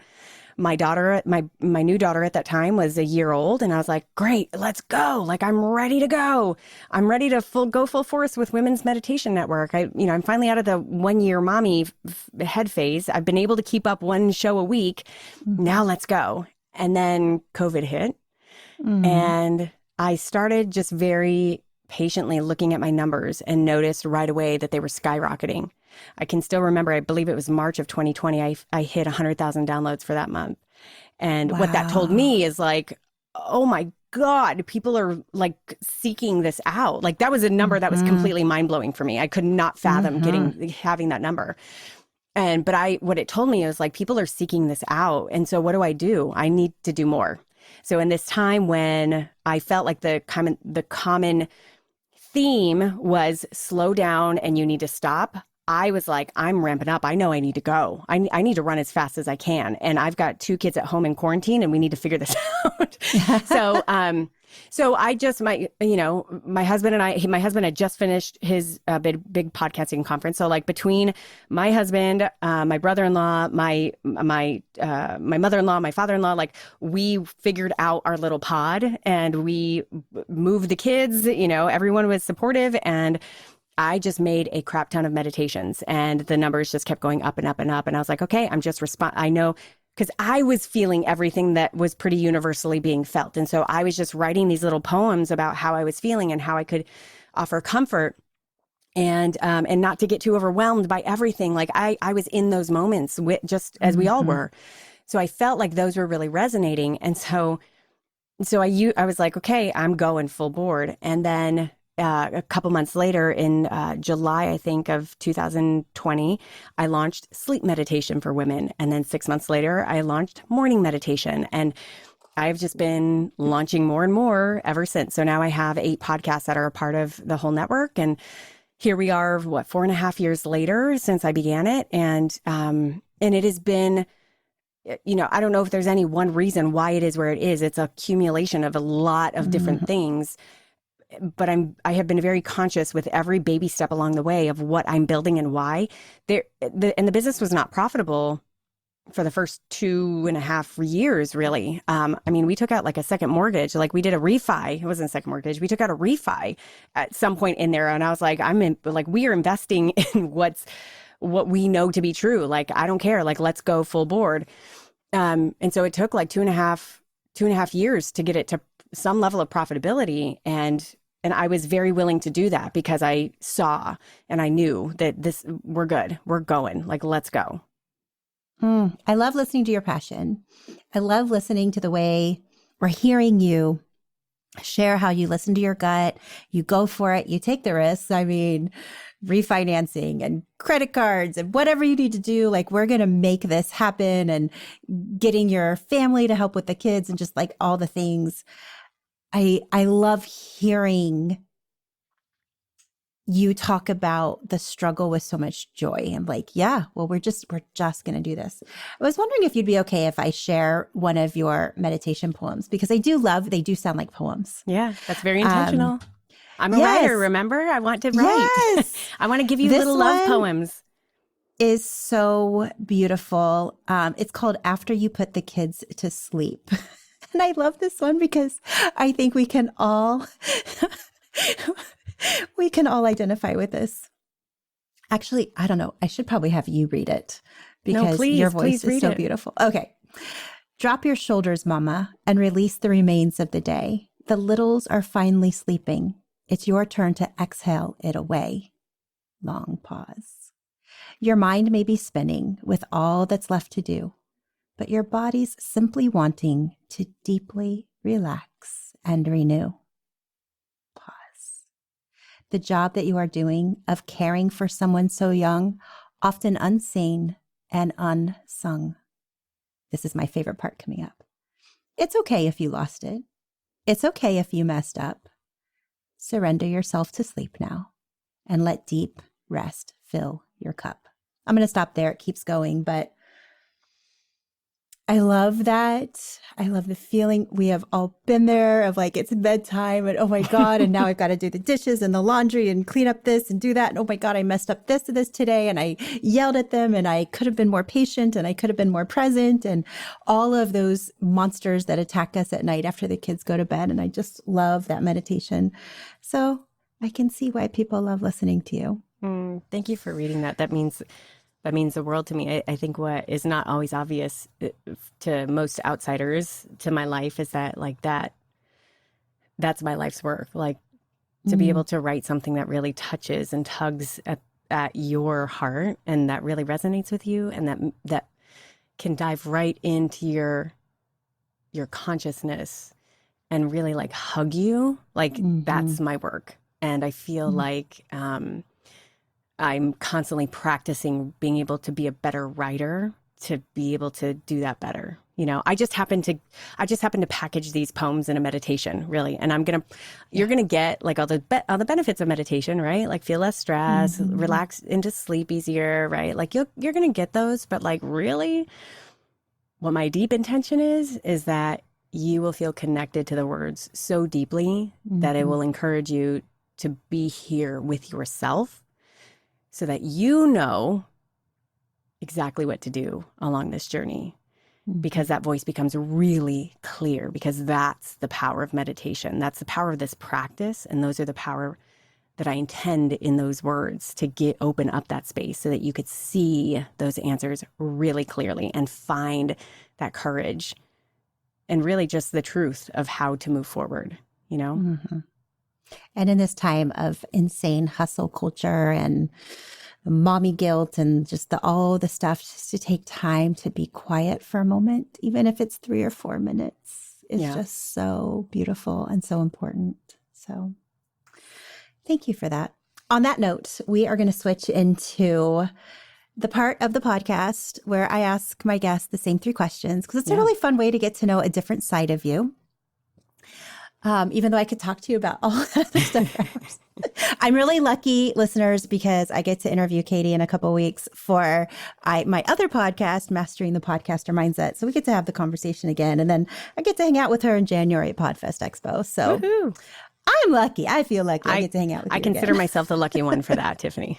My daughter, my new daughter at that time was a year old, and I was like, great, let's go. Like, I'm ready to go. I'm ready to go full force with Women's Meditation Network. I'm finally out of the 1 year mommy head phase. I've been able to keep up 1 show a week. Now let's go. And then COVID hit, and I started just very patiently looking at my numbers and noticed right away that they were skyrocketing. I can still remember, I believe it was March of 2020, I hit 100,000 downloads for that month. And what that told me is like, oh my God, people are like seeking this out. Like that was a number that was completely mind blowing for me. I could not fathom having that number. But what it told me was like, people are seeking this out. And so what do? I need to do more. So in this time when I felt like the common theme was slow down and you need to stop, I was like, I'm ramping up. I know I need to go. I need to run as fast as I can. And I've got 2 kids at home in quarantine and we need to figure this out. So I just, my husband and my husband had just finished his big podcasting conference. So like between my husband, my brother-in-law, my mother-in-law, my father-in-law, like we figured out our little pod and we moved the kids, everyone was supportive, and I just made a crap ton of meditations and the numbers just kept going up and up and up. And I was like, okay, I'm just I know, because I was feeling everything that was pretty universally being felt. And so I was just writing these little poems about how I was feeling and how I could offer comfort and not to get too overwhelmed by everything. Like I was in those moments just as we all were. So I felt like those were really resonating. And so I was like, okay, I'm going full board. And then a couple months later in July, I think, of 2020, I launched sleep meditation for women. And then 6 months later, I launched morning meditation. And I've just been launching more and more ever since. So now I have 8 podcasts that are a part of the whole network. And here we are, 4.5 years later since I began it. And it has been, I don't know if there's any one reason why it is where it is. It's an accumulation of a lot of different things. But I have been very conscious with every baby step along the way of what I'm building and why. And the business was not profitable for the first 2.5 years, really. We took out like a second mortgage. Like we did a refi. It wasn't a second mortgage. We took out a refi at some point in there. And I was like, we are investing in what we know to be true. Like, I don't care. Like, let's go full board. And so it took like 2.5 years to get it to some level of profitability. And I was very willing to do that because I saw and I knew that we're good. We're going. Like, let's go. I love listening to your passion. I love listening to the way we're hearing you share how you listen to your gut, you go for it, you take the risks. Refinancing and credit cards and whatever you need to do, like we're going to make this happen, and getting your family to help with the kids and just like all the things. I love hearing you talk about the struggle with so much joy. I'm like, yeah, well, we're just going to do this. I was wondering if you'd be okay if I share one of your meditation poems, because they do sound like poems. Yeah, that's very intentional. I'm a writer, remember? I want to write. Yes. I want to give you little love poems. Is so beautiful. It's called After You Put the Kids to Sleep. And I love this one because I think we can all identify with this. Actually, I don't know. I should probably have you read it because your voice is so beautiful. Okay. Drop your shoulders, mama, and release the remains of the day. The littles are finally sleeping. It's your turn to exhale it away. Long pause. Your mind may be spinning with all that's left to do. but your body's simply wanting to deeply relax and renew. Pause. The job that you are doing of caring for someone so young, often unseen and unsung. This is my favorite part coming up. It's okay if you lost it. It's okay if you messed up. Surrender yourself to sleep now and let deep rest fill your cup. I'm going to stop there. It keeps going, but I love that. I love the feeling. We have all been there of like, it's bedtime and oh my God, and now I've got to do the dishes and the laundry and clean up this and do that. And oh my God, I messed up this and this today. And I yelled at them and I could have been more patient and I could have been more present, and all of those monsters that attack us at night after the kids go to bed. And I just love that meditation. So I can see why people love listening to you. Thank you for reading that. That means the world to me. I think what is not always obvious to most outsiders to my life is that that's my life's work. Like to be able to write something that really touches and tugs at your heart and that really resonates with you, and that can dive right into your consciousness and really like hug you. Like that's my work. And I feel like I'm constantly practicing being able to be a better writer, to be able to do that better. You know, I just happen to package these poems in a meditation, really. And you're gonna get like all the benefits of meditation, right? Like feel less stress, relax into sleep easier, right? Like you're gonna get those, but like really, what my deep intention is that you will feel connected to the words so deeply that it will encourage you to be here with yourself, so that you know exactly what to do along this journey, because that voice becomes really clear, because that's the power of meditation. That's the power of this practice. And those are the power that I intend in those words to open up that space so that you could see those answers really clearly and find that courage and really just the truth of how to move forward, you know? And in this time of insane hustle culture and mommy guilt and just all the stuff, just to take time to be quiet for a moment, even if it's 3 or 4 minutes, is just so beautiful and so important. So thank you for that. On that note, we are going to switch into the part of the podcast where I ask my guests the same 3 questions, because it's a really fun way to get to know a different side of you. Even though I could talk to you about all that other stuff for hours. I'm really lucky, listeners, because I get to interview Katie in a couple of weeks for my other podcast, Mastering the Podcaster Mindset. So we get to have the conversation again. And then I get to hang out with her in January at Podfest Expo. So I'm lucky. I feel lucky I get to hang out with you I consider myself the lucky one for that, Tiffany.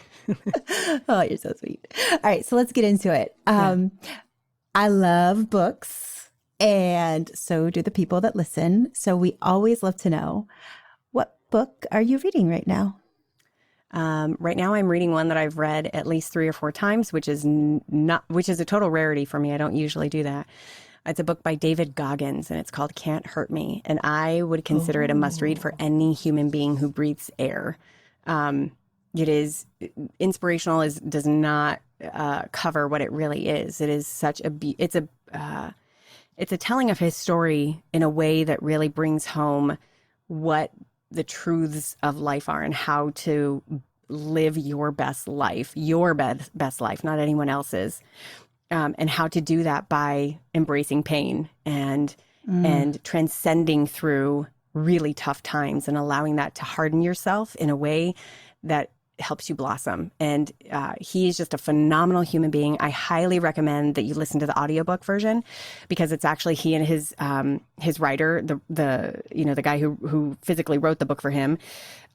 Oh, you're so sweet. All right, so let's get into it. I love books. And so do the people that listen. So we always love to know, what book are you reading right now? Right now I'm reading one that I've read at least 3 or 4 times, which is a total rarity for me. I don't usually do that. It's a book by David Goggins, and it's called Can't Hurt Me. And I would consider it a must read for any human being who breathes air. It is inspirational, does not cover what it really is. It is such it's a telling of his story in a way that really brings home what the truths of life are and how to live your best life, not anyone else's, and how to do that by embracing pain and transcending through really tough times and allowing that to harden yourself in a way that helps you blossom. And he is just a phenomenal human being. I highly recommend that you listen to the audiobook version, because it's actually he and his writer, the guy who physically wrote the book for him,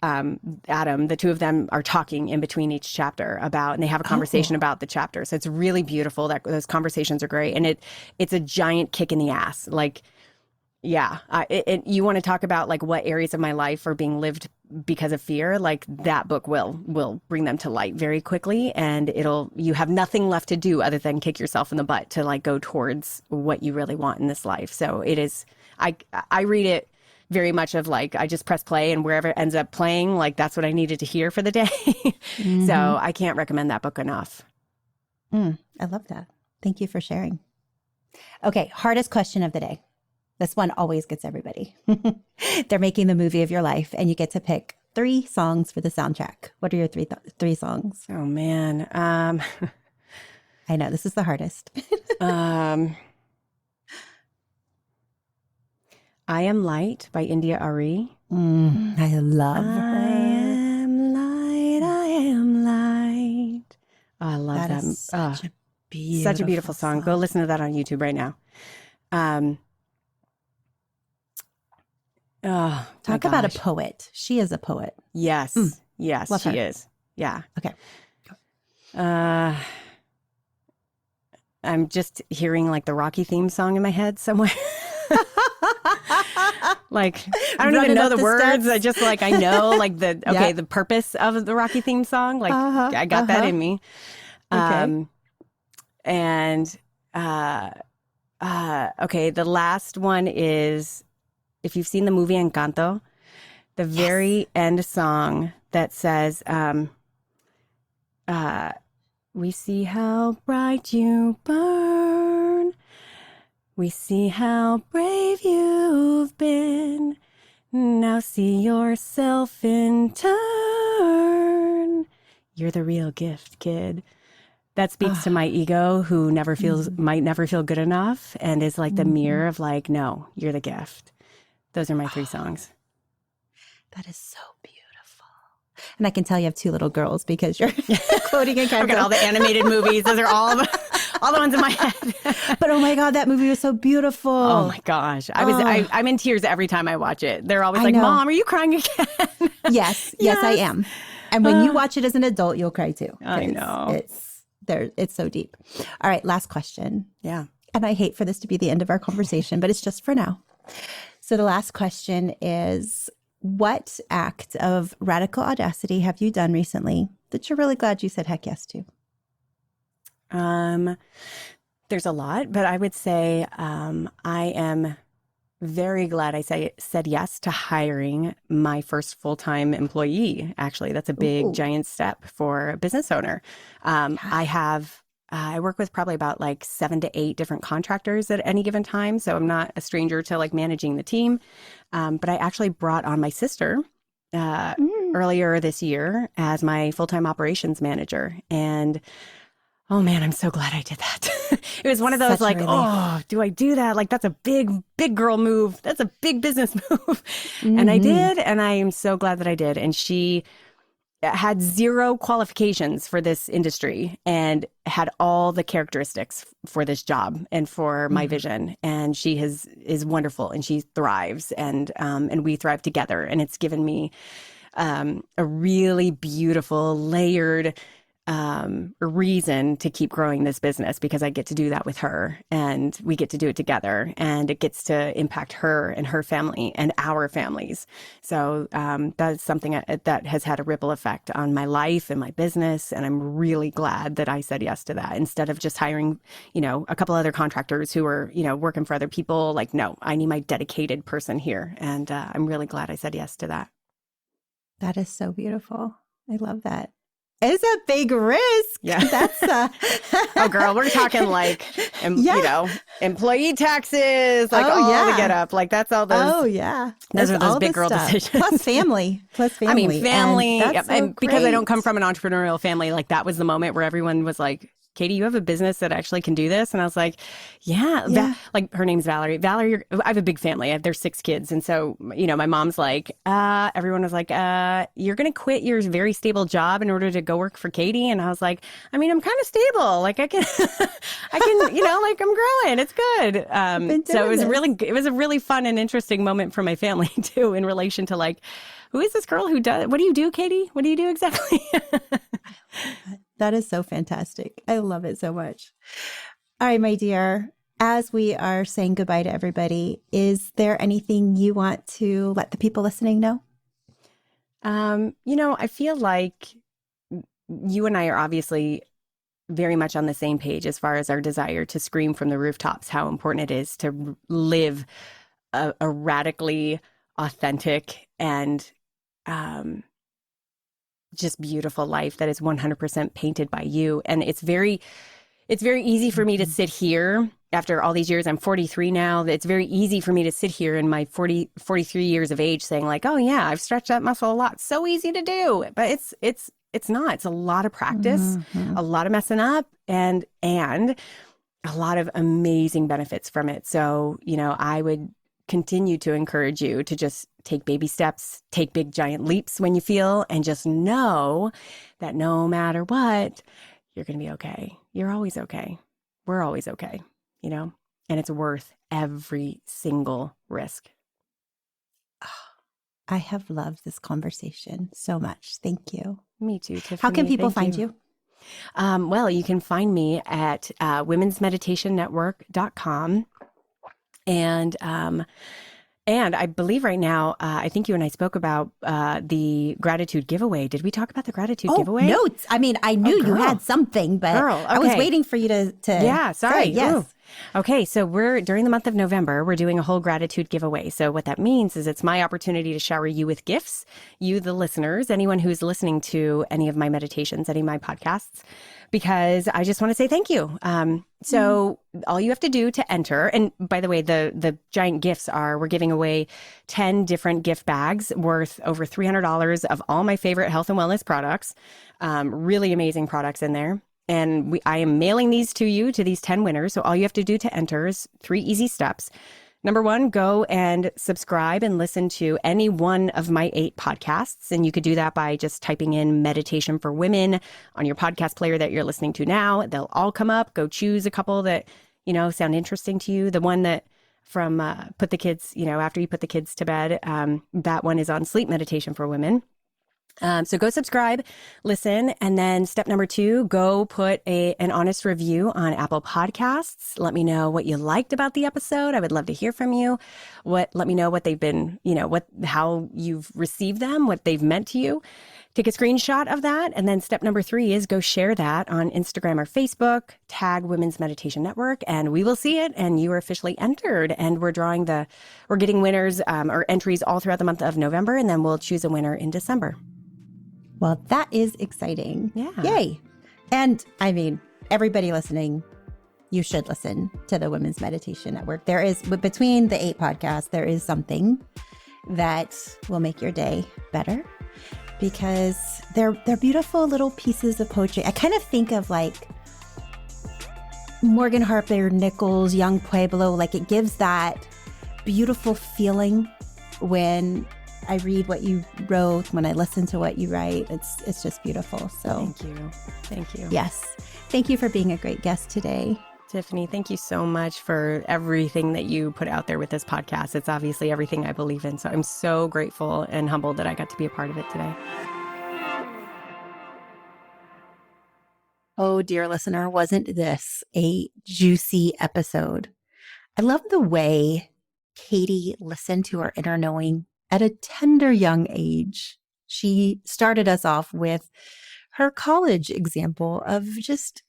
Adam, the two of them are talking in between each chapter and they have a conversation about the chapter. So it's really beautiful. Those conversations are great. And it's a giant kick in the ass. Like, yeah, you want to talk about like what areas of my life are being lived because of fear, like that book will bring them to light very quickly, and you have nothing left to do other than kick yourself in the butt to like go towards what you really want in this life. So it is, I read it very much of like, I just press play and wherever it ends up playing, like that's what I needed to hear for the day. So I can't recommend that book enough. I love that. Thank you for sharing. Okay, hardest question of the day. This one always gets everybody. They're making the movie of your life, and you get to pick 3 songs for the soundtrack. What are your three songs? Oh man. I know this is the hardest. I Am Light by India Ari. I love I her. am light, I am light. Oh, I love that. That is Such a beautiful song. Go listen to that on YouTube right now. Talk about a poet. She is a poet. Yes. Yes, Love she her. is. Yeah. Okay. I'm just hearing like the Rocky theme song in my head somewhere. Like, I don't even know the words. Steps. I just like, I know like the purpose of the Rocky theme song. Like I got that in me. Okay. Okay. The last one is, if you've seen the movie Encanto, the very end song that says, we see how bright you burn. We see how brave you've been. Now see yourself in turn. You're the real gift, kid. That speaks to my ego, who might never feel good enough, and is like the mirror of like, no, you're the gift. Those are my 3 songs. That is so beautiful. And I can tell you have 2 little girls because you're quoting Encanto. I've got all the animated movies. Those are all the ones in my head. But oh my God, that movie was so beautiful. Oh my gosh. I'm in tears every time I watch it. They're always like, Mom, are you crying again? Yes, I am. And when you watch it as an adult, you'll cry too. I know. It's so deep. All right, last question. Yeah. And I hate for this to be the end of our conversation, but it's just for now. So the last question is, what act of radical audacity have you done recently that you're really glad you said heck yes to? There's a lot, but I would say I am very glad I said yes to hiring my first full-time employee. Actually, that's a big, giant step for a business owner. I work with probably about like 7 to 8 different contractors at any given time. So I'm not a stranger to like managing the team. But I actually brought on my sister earlier this year as my full-time operations manager. And oh man, I'm so glad I did that. It was one of those like, oh, do I do that? Like, that's a big, big girl move. That's a big business move. And I did. And I am so glad that I did. And she had 0 qualifications for this industry and had all the characteristics for this job and for my vision. And she is wonderful, and she thrives, and we thrive together. And it's given me a really beautiful, layered reason to keep growing this business, because I get to do that with her, and we get to do it together, and it gets to impact her and her family and our families. So that's something that has had a ripple effect on my life and my business. And I'm really glad that I said yes to that, instead of just hiring, a couple other contractors who are, working for other people. Like, no, I need my dedicated person here. And I'm really glad I said yes to that. That is so beautiful. I love that. It's a big risk. Yeah. That's oh, girl, we're talking like, employee taxes, like all the get up. Like, that's all those. Oh, yeah. Those are those big girl decisions. Plus family. I mean, family. And because I don't come great. from an entrepreneurial family, like that was the moment where everyone was like, Katie, you have a business that actually can do this? And I was like, yeah. Like, her name's Valerie. Valerie, I have a big family. There's 6 kids. And so, my mom's like, everyone was like, you're going to quit your very stable job in order to go work for Katie? And I was like, I mean, I'm kind of stable. Like, I can, like, I'm growing. It's good. So it was a really fun and interesting moment for my family too, in relation to like, who is this girl who does, what do you do, Katie? What do you do exactly? That is so fantastic. I love it so much. All right, my dear, as we are saying goodbye to everybody, is there anything you want to let the people listening know? I feel like you and I are obviously very much on the same page as far as our desire to scream from the rooftops how important it is to live a radically authentic and just beautiful life that is 100% painted by you. And it's very it's very easy for me to sit here after all these years. I'm 43 now. It's very easy for me to sit here in my 43 years of age saying like, oh yeah, I've stretched that muscle a lot. So easy to do. But it's not. It's a lot of practice, a lot of messing up, and a lot of amazing benefits from it. So, I would continue to encourage you to just take baby steps, take big giant leaps when you feel, and just know that no matter what, you're going to be okay. You're always okay. We're always okay, and it's worth every single risk. I have loved this conversation so much. Thank you. Me too, Tiffany. How can people find you? Well, you can find me at womensmeditationnetwork.com. And I believe right now, I think you and I spoke about the gratitude giveaway. Did we talk about the gratitude giveaway? No. I mean, I knew you had something, but okay. I was waiting for you to Yeah, sorry. say yes. Ooh. Okay, so during the month of November, we're doing a whole gratitude giveaway. So what that means is it's my opportunity to shower you with gifts, you, the listeners, anyone who's listening to any of my meditations, any of my podcasts, because I just want to say thank you. So all you have to do to enter, and by the way, the giant gifts we're giving away 10 different gift bags worth over $300 of all my favorite health and wellness products, really amazing products in there. And I am mailing these to you, to these 10 winners. So all you have to do to enter is 3 easy steps. Number 1, go and subscribe and listen to any one of my 8 podcasts. And you could do that by just typing in Meditation for Women on your podcast player that you're listening to now. They'll all come up. Go choose a couple that, sound interesting to you. The one that from put the kids, after you put the kids to bed, that one is on sleep meditation for women. So go subscribe, listen, and then step number 2, go put an honest review on Apple Podcasts. Let me know what you liked about the episode. I would love to hear from you. Let me know what they've been, how you've received them, what they've meant to you. Take a screenshot of that. And then step number 3 is go share that on Instagram or Facebook, tag Women's Meditation Network, and we will see it. And you are officially entered. And we're getting winners or entries all throughout the month of November, and then we'll choose a winner in December. Well, that is exciting. Yeah. Yay. And I mean, everybody listening, you should listen to the Women's Meditation Network. There is, between the 8 podcasts, there is something that will make your day better because they're beautiful little pieces of poetry. I kind of think of like Morgan Harper, Nichols, Young Pueblo, like it gives that beautiful feeling when I read what you wrote, when I listen to what you write. It's just beautiful. So Thank you. Yes. Thank you for being a great guest today. Tiffany, thank you so much for everything that you put out there with this podcast. It's obviously everything I believe in. So I'm so grateful and humbled that I got to be a part of it today. Oh, dear listener, wasn't this a juicy episode? I love the way Katie listened to her inner knowing at a tender young age. She started us off with her college example of just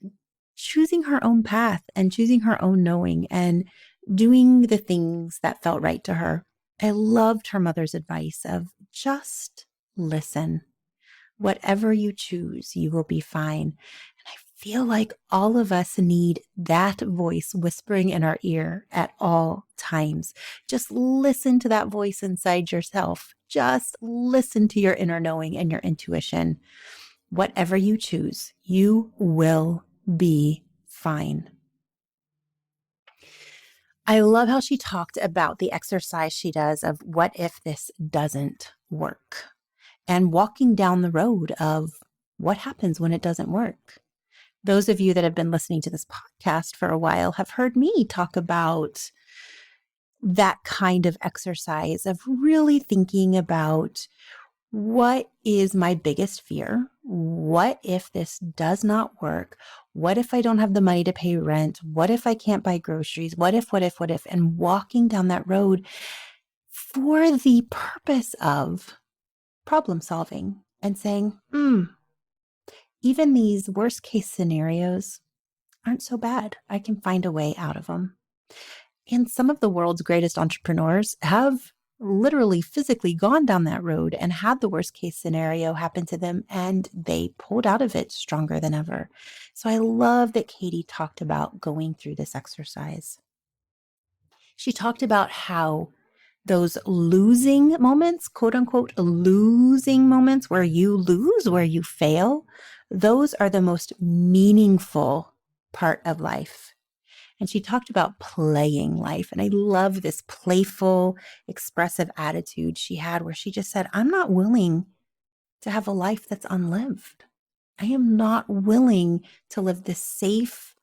choosing her own path and choosing her own knowing and doing the things that felt right to her. I loved her mother's advice of just listen. Whatever you choose, you will be fine. And I feel like all of us need that voice whispering in our ear at all times. Just listen to that voice inside yourself. Just listen to your inner knowing and your intuition. Whatever you choose, you will be fine. I love how she talked about the exercise she does of what if this doesn't work, and walking down the road of what happens when it doesn't work. Those of you that have been listening to this podcast for a while have heard me talk about that kind of exercise of really thinking about what is my biggest fear? What if this does not work? What if I don't have the money to pay rent? What if I can't buy groceries? What if? And walking down that road for the purpose of problem solving and saying, even these worst case scenarios aren't so bad. I can find a way out of them. And some of the world's greatest entrepreneurs have literally physically gone down that road and had the worst case scenario happen to them, and they pulled out of it stronger than ever. So I love that Katie talked about going through this exercise. She talked about how those losing moments, quote unquote, losing moments where you lose, where you fail, those are the most meaningful part of life. And she talked about playing life. And I love this playful, expressive attitude she had where she just said, I'm not willing to have a life that's unlived. I am not willing to live this safe,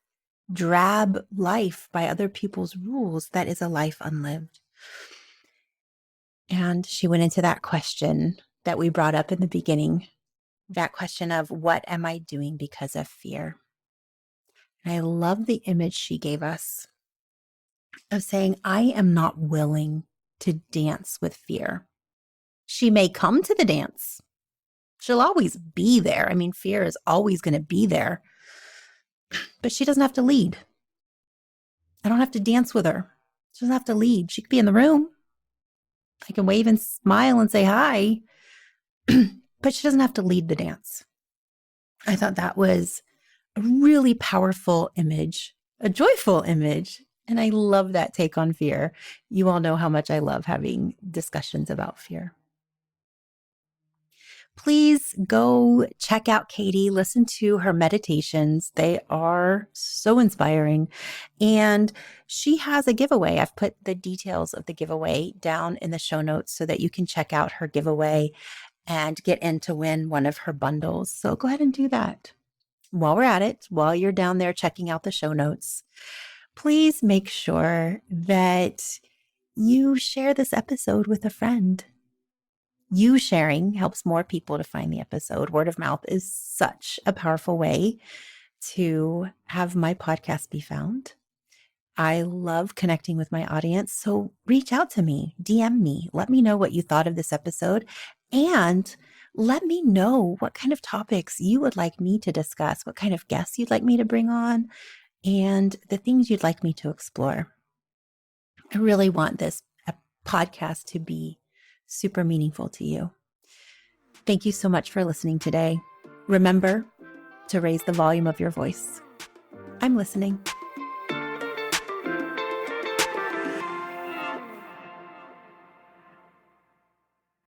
drab life by other people's rules that is a life unlived. And she went into that question that we brought up in the beginning, that question of what am I doing because of fear? And I love the image she gave us of saying, I am not willing to dance with fear. She may come to the dance. She'll always be there. I mean, fear is always going to be there, but she doesn't have to lead. I don't have to dance with her. She doesn't have to lead. She could be in the room. I can wave and smile and say hi, but she doesn't have to lead the dance. I thought that was a really powerful image, a joyful image. And I love that take on fear. You all know how much I love having discussions about fear. Please go check out Katie, listen to her meditations. They are so inspiring. And she has a giveaway. I've put the details of the giveaway down in the show notes so that you can check out her giveaway and get in to win one of her bundles. So go ahead and do that. While we're at it, while you're down there checking out the show notes, please make sure that you share this episode with a friend. You sharing helps more people to find the episode. Word of mouth is such a powerful way to have my podcast be found. I love connecting with my audience. So reach out to me, DM me, let me know what you thought of this episode, and let me know what kind of topics you would like me to discuss, what kind of guests you'd like me to bring on, and the things you'd like me to explore. I really want this podcast to be super meaningful to you. Thank you so much for listening today. Remember to raise the volume of your voice. I'm listening.